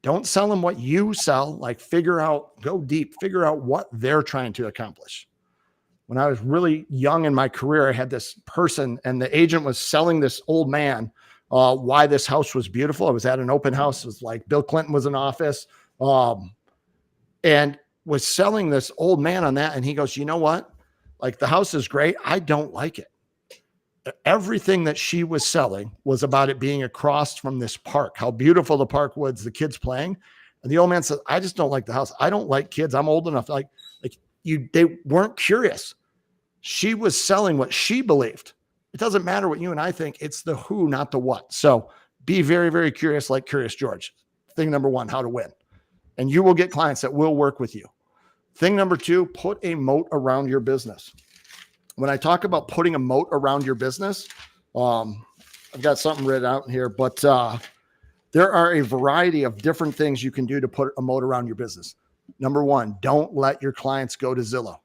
Don't sell them what you sell, like go deep, figure out what they're trying to accomplish. When I was really young in my career, I had this person and the agent was selling this old man why this house was beautiful. I was at an open house. It was like Bill Clinton was in office and was selling this old man on that. And he goes, you know what? Like, the house is great. I don't like it. Everything that she was selling was about it being across from this park, how beautiful the park was, the kids playing. And the old man said, I just don't like the house. I don't like kids. I'm old enough. They weren't curious. She was selling what she believed. It doesn't matter what you and I think. It's the who, not the what. So be very, very curious, like Curious George. Thing number one, how to win. And you will get clients that will work with you. Thing number two, put a moat around your business. When I talk about putting a moat around your business, I've got something written out here, but there are a variety of different things you can do to put a moat around your business. Number one, don't let your clients go to Zillow,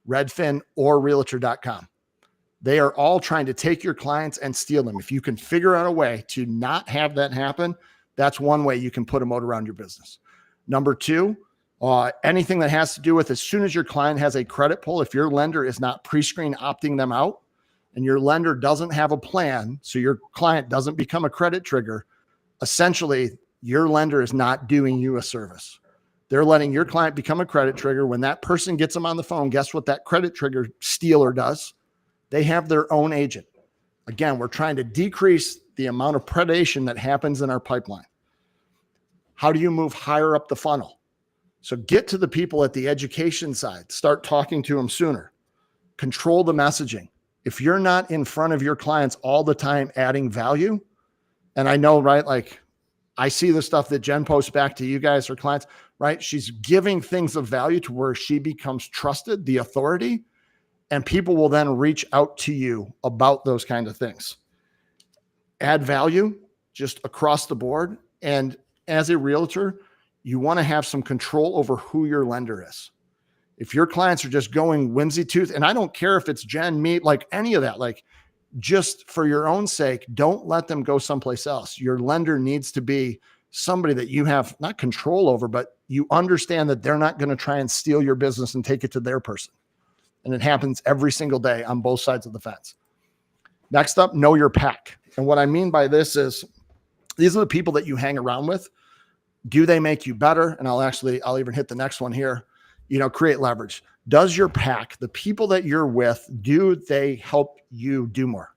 Redfin, or Realtor.com. They are all trying to take your clients and steal them. If you can figure out a way to not have that happen, that's one way you can put a moat around your business. Number two, anything that has to do with as soon as your client has a credit pull, if your lender is not pre-screen opting them out and your lender doesn't have a plan, so your client doesn't become a credit trigger, essentially your lender is not doing you a service. They're letting your client become a credit trigger. When that person gets them on the phone, guess what that credit trigger stealer does? They have their own agent. Again, we're trying to decrease the amount of predation that happens in our pipeline. How do you move higher up the funnel? So get to the people at the education side. Start talking to them sooner. Control the messaging. If you're not in front of your clients all the time adding value, and I know, right, like I see the stuff that Jen posts back to you guys, her clients, right? She's giving things of value to where she becomes trusted, the authority. And people will then reach out to you about those kind of things. Add value just across the board. And as a realtor, you want to have some control over who your lender is. If your clients are just going whimsy tooth, and I don't care if it's Jen, me, like any of that, like just for your own sake, don't let them go someplace else. Your lender needs to be somebody that you have not control over, but you understand that they're not going to try and steal your business and take it to their person. And it happens every single day on both sides of the fence. Next up, know your pack. And what I mean by this is these are the people that you hang around with. Do they make you better? And I'll even hit the next one here. Create leverage. Does your pack, the people that you're with, do they help you do more?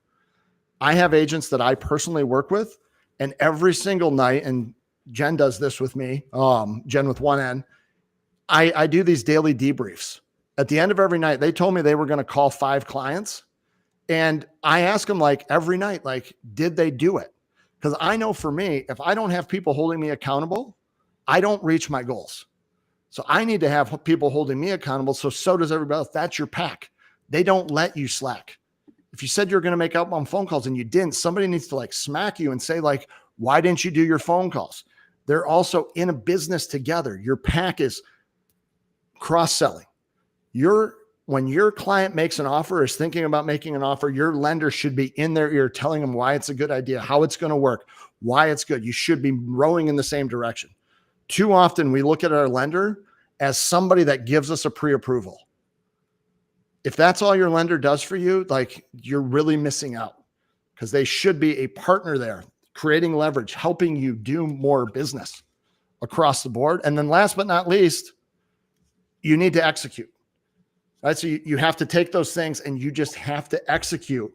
I have agents that I personally work with, and every single night, and Jen does this with me, Jen with one N, I do these daily debriefs. At the end of every night, they told me they were going to call 5 clients. And I ask them like every night, like, did they do it? Because I know for me, if I don't have people holding me accountable, I don't reach my goals. So I need to have people holding me accountable. So does everybody else. That's your pack. They don't let you slack. If you said you're going to make outbound phone calls and you didn't, somebody needs to like smack you and say like, why didn't you do your phone calls? They're also in a business together. Your pack is cross-selling. When your client makes an offer, is thinking about making an offer, your lender should be in their ear telling them why it's a good idea, how it's going to work, why it's good. You should be rowing in the same direction. Too often we look at our lender as somebody that gives us a pre-approval. If that's all your lender does for you, like you're really missing out, because they should be a partner there, creating leverage, helping you do more business across the board. And then last but not least, you need to execute. Right? So you have to take those things and you just have to execute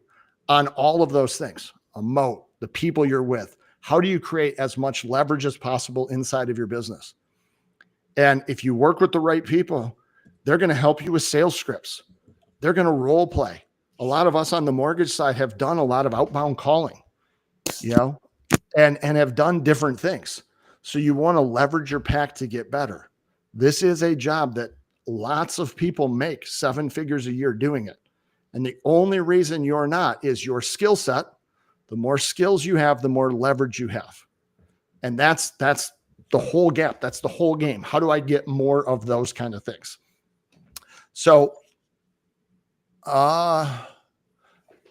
on all of those things. A moat, the people you're with. How do you create as much leverage as possible inside of your business? And if you work with the right people, they're going to help you with sales scripts. They're going to role play. A lot of us on the mortgage side have done a lot of outbound calling, and have done different things. So you want to leverage your pack to get better. This is a job that lots of people make 7 figures a year doing it. And the only reason you're not is your skill set. The more skills you have, the more leverage you have. And that's the whole gap. That's the whole game. How do I get more of those kind of things? So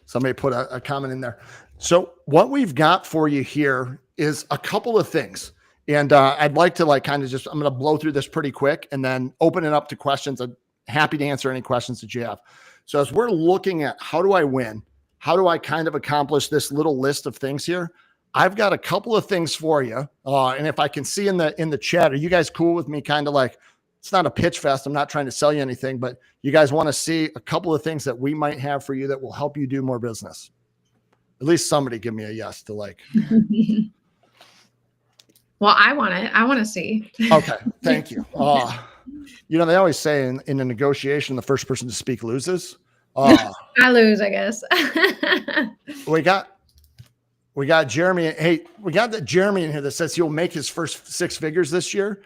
somebody put a comment in there. So what we've got for you here is a couple of things. And I'd like to I'm going to blow through this pretty quick and then open it up to questions. I'm happy to answer any questions that you have. So as we're looking at how do I win? How do I kind of accomplish this little list of things here? I've got a couple of things for you. And if I can see in the chat, are you guys cool with me kind of like, it's not a pitch fest. I'm not trying to sell you anything, but you guys want to see a couple of things that we might have for you that will help you do more business. At least somebody give me a yes to like. Well, I want it. I want to see. Okay. Thank you. They always say in a negotiation, the first person to speak loses. I lose, I guess. we got Jeremy. Hey, we got that Jeremy in here that says he'll make his first 6 figures this year.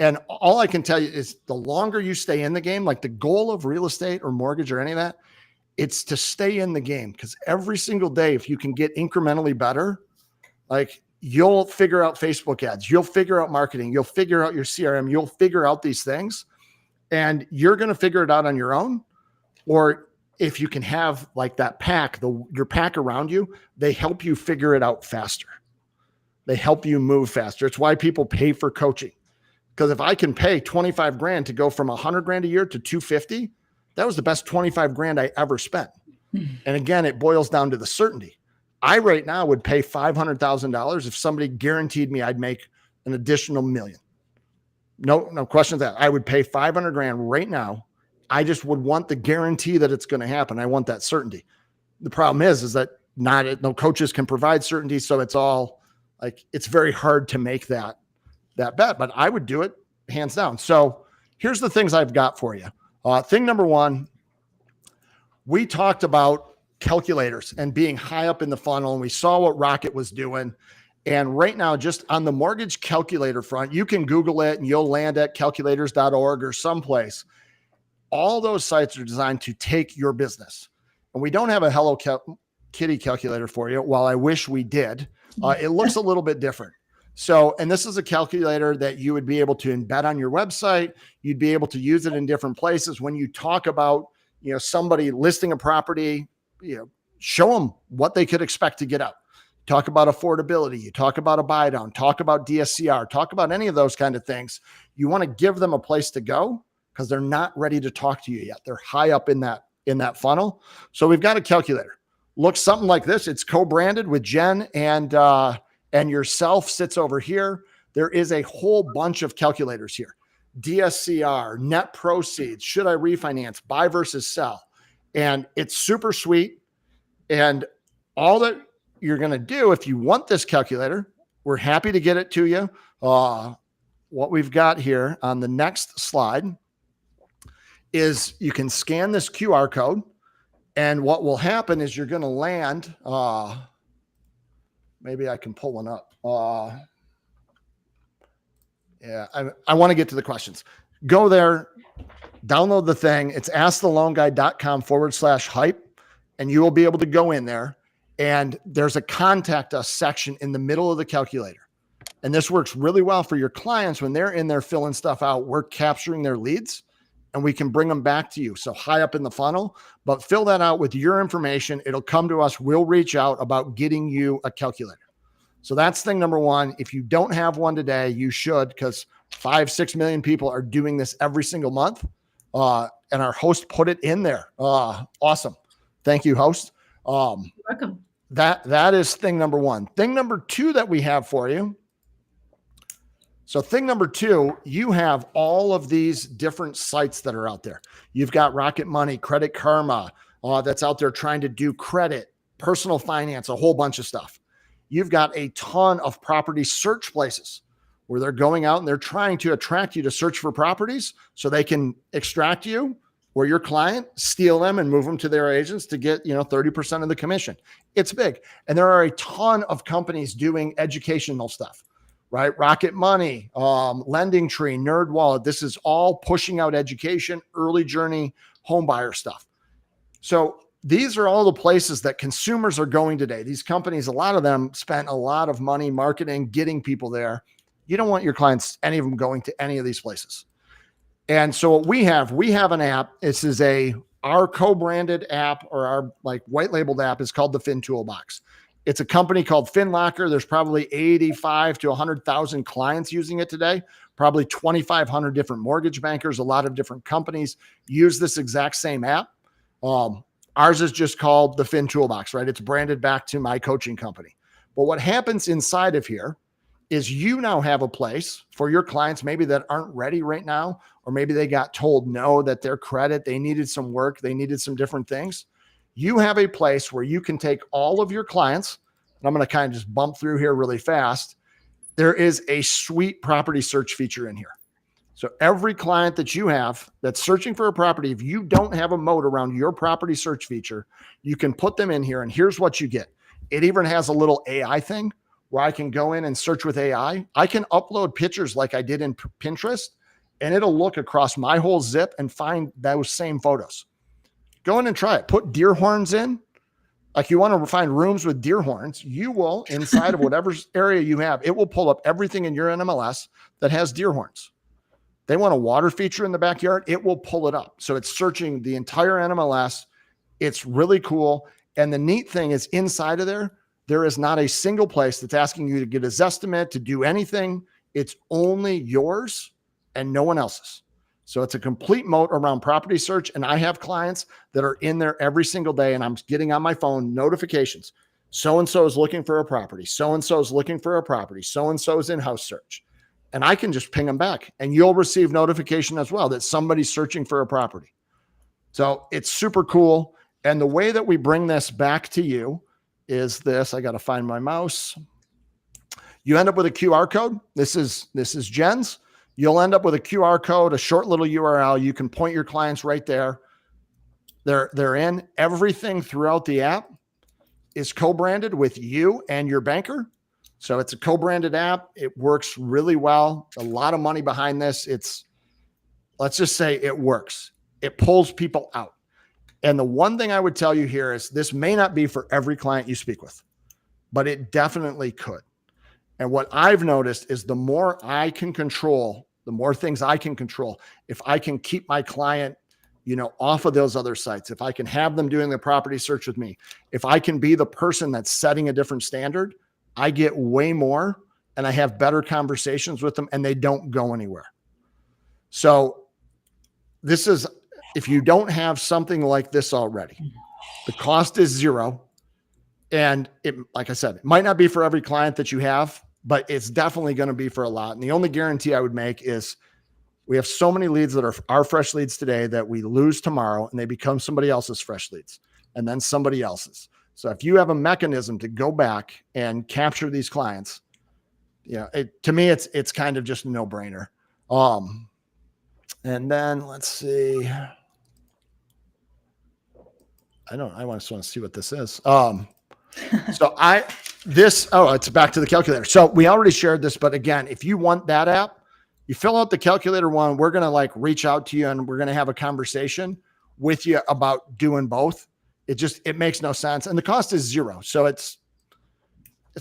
And all I can tell you is the longer you stay in the game, like the goal of real estate or mortgage or any of that, it's to stay in the game. Because every single day, if you can get incrementally better, like you'll figure out Facebook ads, you'll figure out marketing, you'll figure out your CRM, you'll figure out these things, and you're going to figure it out on your own. Or if you can have like that pack, your pack around you, they help you figure it out faster. They help you move faster. It's why people pay for coaching. Because if I can pay 25 grand to go from 100 grand a year to 250, that was the best 25 grand I ever spent. And again, it boils down to the certainty. I right now would pay $500,000 if somebody guaranteed me I'd make an additional $1 million. No question of that. I would pay 500 grand right now. I just would want the guarantee that it's going to happen. I want that certainty. The problem is that no coaches can provide certainty. So it's all like, it's very hard to make that bet, but I would do it hands down. So here's the things I've got for you. Thing number 1, we talked about calculators and being high up in the funnel, and we saw what Rocket was doing. And right now, just on the mortgage calculator front, you can Google it and you'll land at calculators.org or someplace. all those sites are designed to take your business. And we don't have a Hello Kitty calculator for you. While I wish we did, it looks a little bit different. So, and this is a calculator that you would be able to embed on your website. You'd be able to use it in different places. When you talk about, somebody listing a property, show them what they could expect to get out. Talk about affordability. You talk about a buy down, talk about DSCR, talk about any of those kind of things. You want to give them a place to go because they're not ready to talk to you yet. They're high up in that funnel. So we've got a calculator. Looks something like this. It's co-branded with Jen and yourself sits over here. There is a whole bunch of calculators here. DSCR, net proceeds, should I refinance, buy versus sell. And it's super sweet. And all that you're going to do, if you want this calculator, we're happy to get it to you. What we've got here on the next slide is you can scan this QR code. And what will happen is you're going to land, maybe I can pull one up. Yeah, I want to get to the questions. Go there, download the thing. It's asktheloanguy.com/hype, and you will be able to go in there. And there's a contact us section in the middle of the calculator. And this works really well for your clients when they're in there filling stuff out. We're capturing their leads and we can bring them back to you. So high up in the funnel, but fill that out with your information. It'll come to us. We'll reach out about getting you a calculator. So that's thing number one. If you don't have one today, you should, because 5-6 million people are doing this every single month. And our host put it in there. Awesome. Thank you, host. Welcome. That is thing number one. Thing number two that we have for you. So thing number two, you have all of these different sites that are out there. You've got Rocket Money, Credit Karma, that's out there trying to do credit, personal finance, a whole bunch of stuff. You've got a ton of property search places where they're going out and they're trying to attract you to search for properties so they can extract you or your client, steal them and move them to their agents to get, 30% of the commission. It's big. And there are a ton of companies doing educational stuff, right? Rocket Money, Lending Tree, Nerd Wallet. This is all pushing out education, early journey, home buyer stuff. So these are all the places that consumers are going today. These companies, a lot of them spent a lot of money marketing, getting people there. You don't want your clients, any of them, going to any of these places. And so what we have an app. This is our co-branded app, or our white labeled app is called the FinToolbox. It's a company called FinLocker. There's probably 85 to 100,000 clients using it today. Probably 2,500 different mortgage bankers, a lot of different companies use this exact same app. Ours is just called the FinToolbox, right? It's branded back to my coaching company. But what happens inside of here is you now have a place for your clients, maybe that aren't ready right now, or maybe they got told no, that their credit, they needed some work, they needed some different things. You have a place where you can take all of your clients, and I'm going to kind of just bump through here really fast. There is a sweet property search feature in here. So every client that you have that's searching for a property, if you don't have a moat around your property search feature, you can put them in here, and here's what you get. It even has a little AI thing where I can go in and search with AI. I can upload pictures like I did in Pinterest, and it'll look across my whole zip and find those same photos. Go in and try it. Put deer horns in. Like, you want to find rooms with deer horns, you will, inside of whatever area you have, it will pull up everything in your NMLS that has deer horns. They want a water feature in the backyard, it will pull it up. So it's searching the entire NMLS. It's really cool. And the neat thing is, inside of there is not a single place that's asking you to get a Zestimate, to do anything. It's only yours and no one else's. So it's a complete moat around property search. And I have clients that are in there every single day, and I'm getting on my phone notifications. So-and-so is looking for a property. So-and-so is looking for a property. So-and-so is in house search. And I can just ping them back, and you'll receive notification as well that somebody's searching for a property. So it's super cool. And the way that we bring this back to you is this. I got to find my mouse. You end up with a QR code. This is Jen's. You'll end up with a QR code, a short little URL. You can point your clients right there. They're in. Everything throughout the app is co-branded with you and your banker. So it's a co-branded app. It works really well. A lot of money behind this. Let's just say it works. it pulls people out. And the one thing I would tell you here is this may not be for every client you speak with, but it definitely could. And what I've noticed is the more I can control, the more things I can control, if I can keep my client, off of those other sites, if I can have them doing the property search with me, if I can be the person that's setting a different standard, I get way more and I have better conversations with them and they don't go anywhere. So this is, if you don't have something like this already, the cost is zero. And it, like I said, it might not be for every client that you have, but it's definitely going to be for a lot. And the only guarantee I would make is we have so many leads that are our fresh leads today that we lose tomorrow and they become somebody else's fresh leads and then somebody else's. So if you have a mechanism to go back and capture these clients, to me, it's kind of just a no brainer. And then let's see. I just want to see what this is. It's back to the calculator. So we already shared this, but again, if you want that app, you fill out the calculator one, we're going to reach out to you and we're going to have a conversation with you about doing both. It makes no sense. And the cost is zero. So it's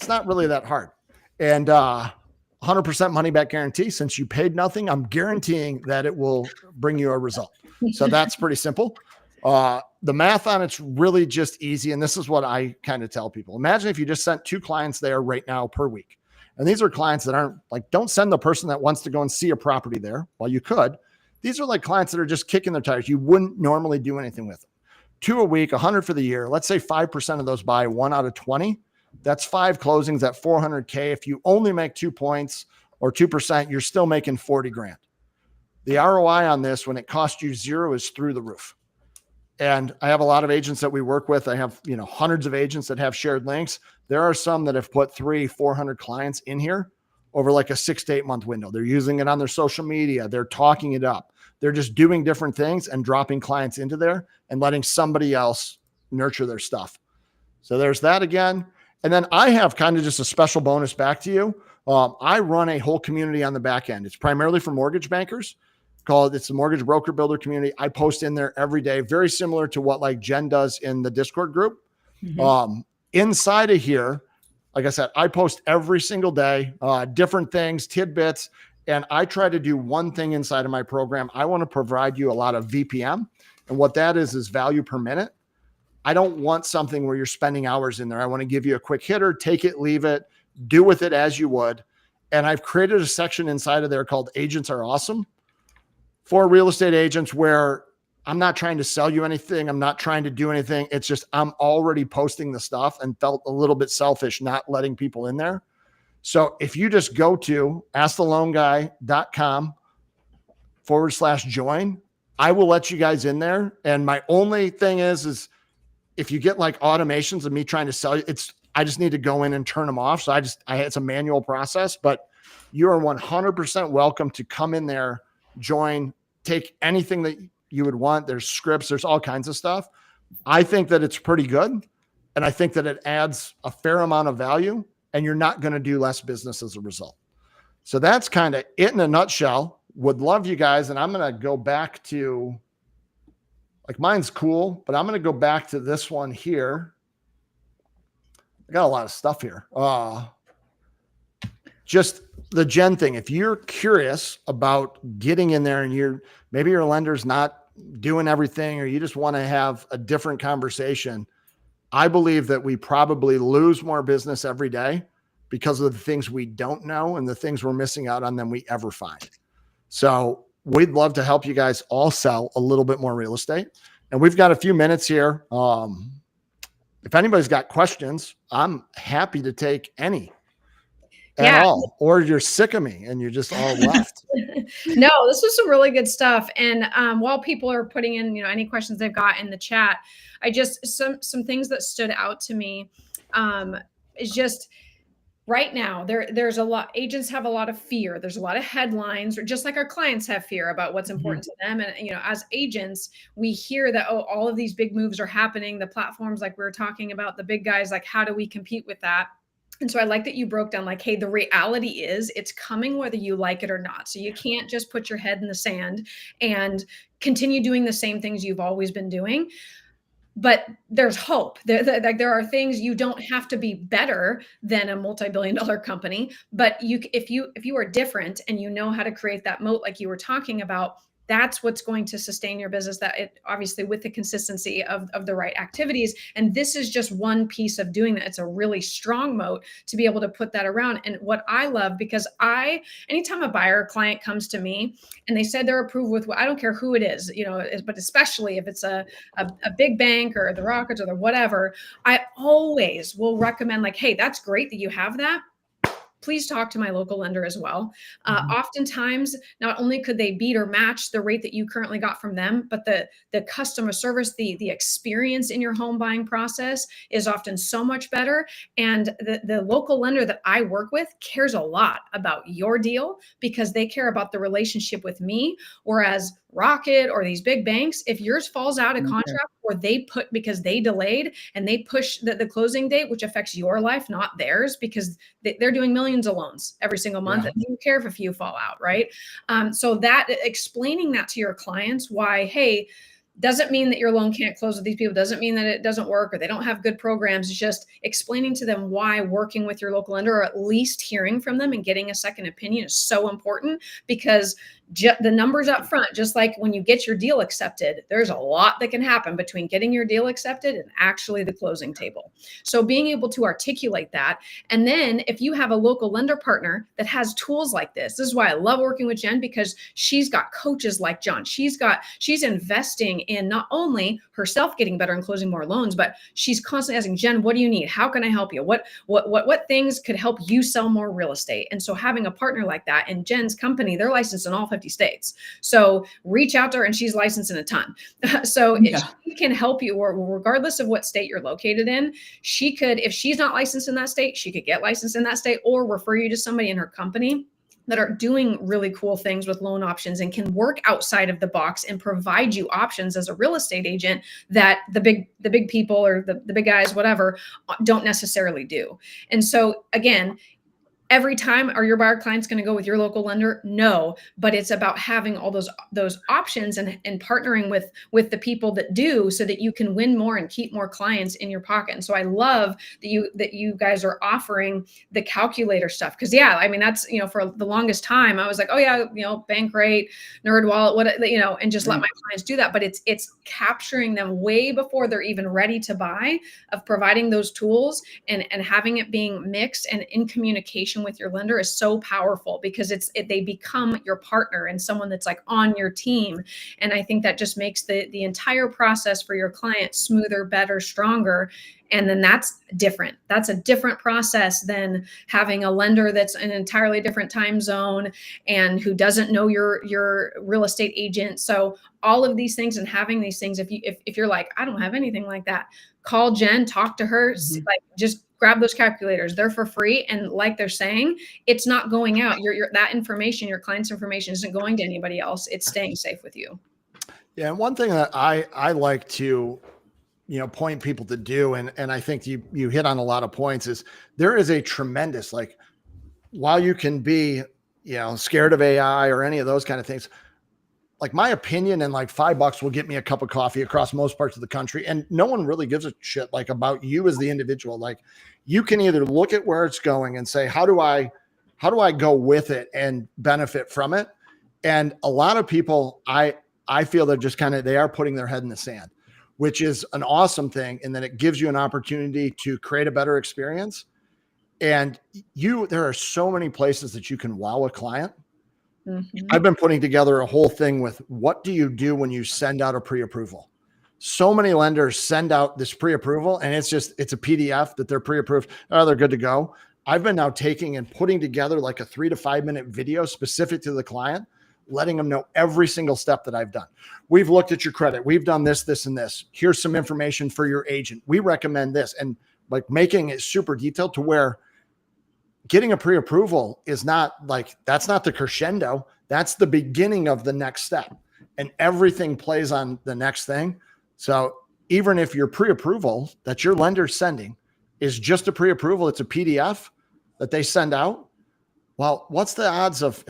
not really that hard. And 100% money back guarantee. Since you paid nothing, I'm guaranteeing that it will bring you a result. So that's pretty simple. The math on it's really just easy. And this is what I kind of tell people. Imagine if you just sent 2 clients there right now per week. And these are clients that aren't don't send the person that wants to go and see a property there. Well, you could. These are clients that are just kicking their tires. You wouldn't normally do anything with them. 2 a week, 100 for the year. Let's say 5% of those buy 1 out of 20. That's 5 closings at $400K. If you only make 2 points or 2%, you're still making 40 grand. The ROI on this, when it costs you zero, is through the roof. And I have a lot of agents that we work with. I have, hundreds of agents that have shared links. There are some that have put 300-400 clients in here over a 6 to 8 month window. They're using it on their social media. They're talking it up. They're just doing different things and dropping clients into there and letting somebody else nurture their stuff. So there's that again. And then I have kind of just a special bonus back to you. I run a whole community on the back end. It's primarily for mortgage bankers. It's the Mortgage Broker Builder community. I post in there every day, very similar to what Jen does in the Discord group. Mm-hmm. Inside of here, like I said, I post every single day, different things, tidbits, and I try to do one thing inside of my program. I want to provide you a lot of VPM, and what that is value per minute. I don't want something where you're spending hours in there. I want to give you a quick hitter, take it, leave it, do with it as you would. And I've created a section inside of there called Agents Are Awesome for real estate agents, where I'm not trying to sell you anything. I'm not trying to do anything. It's just, I'm already posting the stuff and felt a little bit selfish not letting people in there. So if you just go to asktheloanguy.com/join, I will let you guys in there. And my only thing is if you get automations of me trying to sell you, I just need to go in and turn them off. So it's a manual process, but you are 100% welcome to come in there, join, take anything that you would want. There's scripts, there's all kinds of stuff. I think that it's pretty good. And I think that it adds a fair amount of value and you're not going to do less business as a result. So that's kind of it in a nutshell. Would love you guys. And I'm going to go back to mine's cool, but I'm going to go back to this one here. I got a lot of stuff here. Just the Jen thing. If you're curious about getting in there and maybe your lender's not doing everything, or you just want to have a different conversation, I believe that we probably lose more business every day because of the things we don't know and the things we're missing out on than we ever find. So we'd love to help you guys all sell a little bit more real estate. And we've got a few minutes here. If anybody's got questions, I'm happy to take any at all, or you're sick of me and you're just all left. No, this was some really good stuff. And while people are putting in, any questions they've got in the chat, I just, some things that stood out to me is just right now, there's a lot, agents have a lot of fear. There's a lot of headlines, or just like our clients have fear about what's important to them. And, as agents, we hear that, all of these big moves are happening. The platforms, like we were talking about, the big guys, how do we compete with that? And so I like that you broke down like, hey, the reality is it's coming whether you like it or not. So you can't just put your head in the sand and continue doing the same things you've always been doing. But there's hope. There are things. You don't have to be better than a multi-billion-dollar company, but if you are different and you know how to create that moat, like you were talking about, that's what's going to sustain your business. That it obviously with the consistency of the right activities. And this is just one piece of doing that. It's a really strong moat to be able to put that around. And what I love, because anytime a buyer client comes to me and they said they're approved with, I don't care who it is, but especially if it's a big bank or the Rockets or the whatever, I always will recommend like, hey, that's great that you have that. Please talk to my local lender as well. Oftentimes, not only could they beat or match the rate that you currently got from them, but the customer service, the experience in your home buying process is often so much better. And the local lender that I work with cares a lot about your deal because they care about the relationship with me. Whereas Rocket or these big banks, if yours falls out of contract or because they delayed and they push the closing date, which affects your life, not theirs, because they're doing millions of loans every single month. And they don't care if a few fall out, right? So that explaining that to your clients, why, hey, doesn't mean that your loan can't close with these people, doesn't mean that it doesn't work or they don't have good programs. It's just explaining to them why working with your local lender, or at least hearing from them and getting a second opinion, is so important, because the numbers up front, just like when you get your deal accepted, there's a lot that can happen between getting your deal accepted and actually the closing table. So being able to articulate that. And then if you have a local lender partner that has tools like this is why I love working with Jen, because she's got coaches like John. She's investing in not only herself getting better and closing more loans, but she's constantly asking, Jen, what do you need? How can I help you? What things could help you sell more real estate? And so having a partner like that, in Jen's company, they're licensed in all 50 states. So reach out to her, and she's licensed in a ton. So she can help you, or regardless of what state you're located in, she could, if she's not licensed in that state, she could get licensed in that state or refer you to somebody in her company that are doing really cool things with loan options and can work outside of the box and provide you options as a real estate agent that the big people or the big guys, whatever, don't necessarily do. And so again, every time are your buyer clients going to go with your local lender? No, but it's about having all those options and partnering with the people that do, so that you can win more and keep more clients in your pocket. And so I love that you guys are offering the calculator stuff, because I mean, that's, for the longest time I was like, oh yeah, bank rate, NerdWallet, and just let my clients do that. But it's capturing them way before they're even ready to buy, of providing those tools and having it being mixed and in communication with your lender is so powerful, because they become your partner and someone that's like on your team. And I think that just makes the entire process for your client smoother, better, stronger. And then that's different. That's a different process than having a lender that's an entirely different time zone and who doesn't know your real estate agent. So all of these things, and having these things, if you're like, I don't have anything like that, call Jen, talk to her, just grab those calculators. They're for free. And like they're saying, it's not going out. That information, your client's information, isn't going to anybody else. It's staying safe with you. Yeah. And one thing that I like to, point people to do, and I think you hit on a lot of points, is there is a tremendous, like, while you can be, scared of AI or any of those kind of things, like my opinion and like $5 will get me a cup of coffee across most parts of the country. And no one really gives a shit like about you as the individual. Like, you can either look at where it's going and say, how do I go with it and benefit from it? And a lot of people, I feel they're just they are putting their head in the sand, which is an awesome thing. And then it gives you an opportunity to create a better experience. And there are so many places that you can wow a client. Mm-hmm. I've been putting together a whole thing with, what do you do when you send out a pre-approval? So many lenders send out this pre-approval and it's a PDF that they're pre-approved. Oh, they're good to go. I've been now taking and putting together like a 3 to 5 minute video specific to the client, letting them know every single step that I've done. We've looked at your credit. We've done this, this, and this. Here's some information for your agent. We recommend this. And like making it super detailed to where getting a pre-approval is not like, that's not the crescendo. That's the beginning of the next step, and everything plays on the next thing. So even if your pre-approval that your lender's sending is just a pre-approval. It's a PDF that they send out. Well, what's the odds of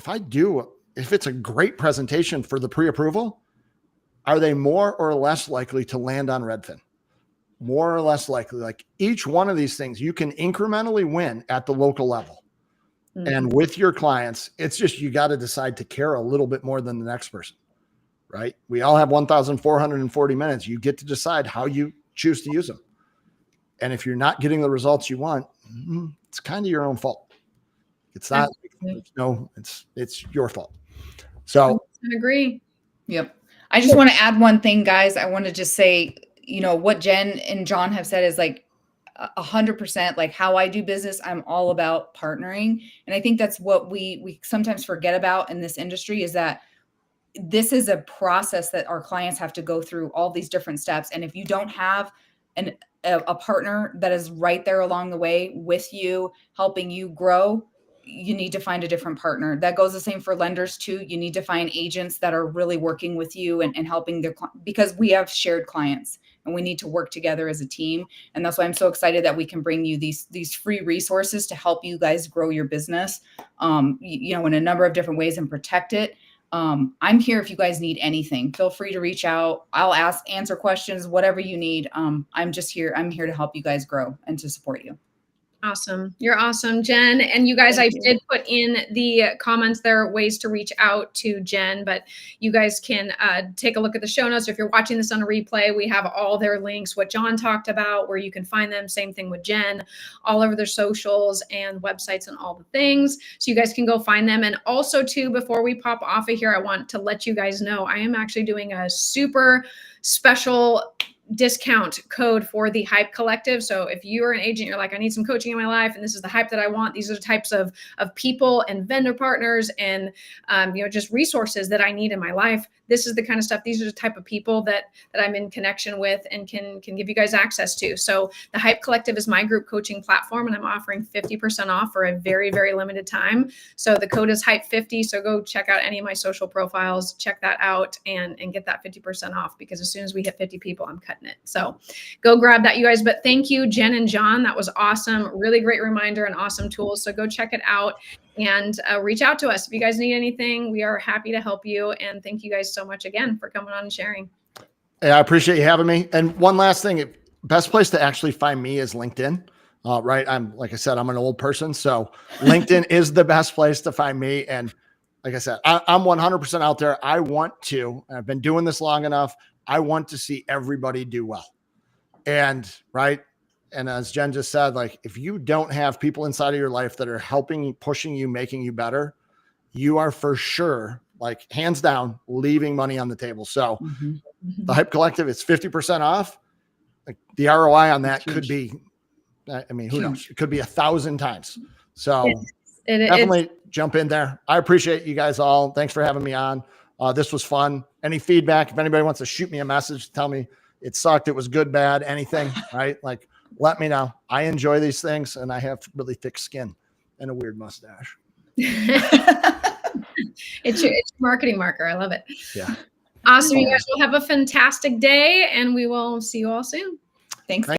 if it's a great presentation for the pre-approval, are they more or less likely to land on Redfin? More or less likely. Like each one of these things, you can incrementally win at the local level. Mm-hmm. And with your clients, it's just, you got to decide to care a little bit more than the next person, right? We all have 1,440 minutes. You get to decide how you choose to use them. And if you're not getting the results you want, it's kind of your own fault. It's not, it's your fault. So I agree. Yep. I just want to add one thing, guys. I want to just say, what Jen and John have said is like 100%, like how I do business. I'm all about partnering. And I think that's what we sometimes forget about in this industry, is that this is a process that our clients have to go through all these different steps. And if you don't have a partner that is right there along the way with you, helping you grow, you need to find a different partner. That goes the same for lenders too. You need to find agents that are really working with you and helping their because we have shared clients and we need to work together as a team. And that's why I'm so excited that we can bring you these free resources to help you guys grow your business, in a number of different ways and protect it. I'm here if you guys need anything. Feel free to reach out. I'll answer questions, whatever you need. I'm just here. I'm here to help you guys grow and to support you. Awesome. You're awesome, Jen. And you guys, did put in the comments there ways to reach out to Jen, but you guys can take a look at the show notes. If you're watching this on a replay, we have all their links, what John talked about, where you can find them. Same thing with Jen, all over their socials and websites and all the things. So you guys can go find them. And also too, before we pop off of here, I want to let you guys know, I am actually doing a super special discount code for the Hype Collective. So if you're an agent, you're like, I need some coaching in my life, and this is the hype that I want. These are the types of people and vendor partners and, just resources that I need in my life. This is the kind of stuff. These are the type of people that I'm in connection with and can give you guys access to. So the Hype Collective is my group coaching platform, and I'm offering 50% off for a very, very limited time. So the code is Hype50. So go check out any of my social profiles, check that out and get that 50% off, because as soon as we hit 50 people, I'm cutting it. So go grab that, you guys. But thank you, Jen and John. That was awesome. Really great reminder and awesome tools. So go check it out and reach out to us. If you guys need anything, we are happy to help you. And thank you guys so much again for coming on and sharing. Hey, I appreciate you having me. And one last thing, best place to actually find me is LinkedIn. Right. Like I said, I'm an old person. So LinkedIn is the best place to find me. And like I said, I'm 100% out there. I've been doing this long enough. I want to see everybody do well. And right. And as Jen just said, like, if you don't have people inside of your life that are helping you, pushing you, making you better, you are for sure, like hands down, leaving money on the table. So the Hype Collective, it's 50% off. Like the ROI on that could be, who knows? It could be 1,000 times. So definitely jump in there. I appreciate you guys all. Thanks for having me on. This was fun. Any feedback? If anybody wants to shoot me a message, tell me it sucked, it was good, bad, anything, right? Like, let me know. I enjoy these things, and I have really thick skin and a weird mustache. It's your marketing marker. I love it. Yeah. Awesome. You guys will have a fantastic day, and we will see you all soon. Thanks.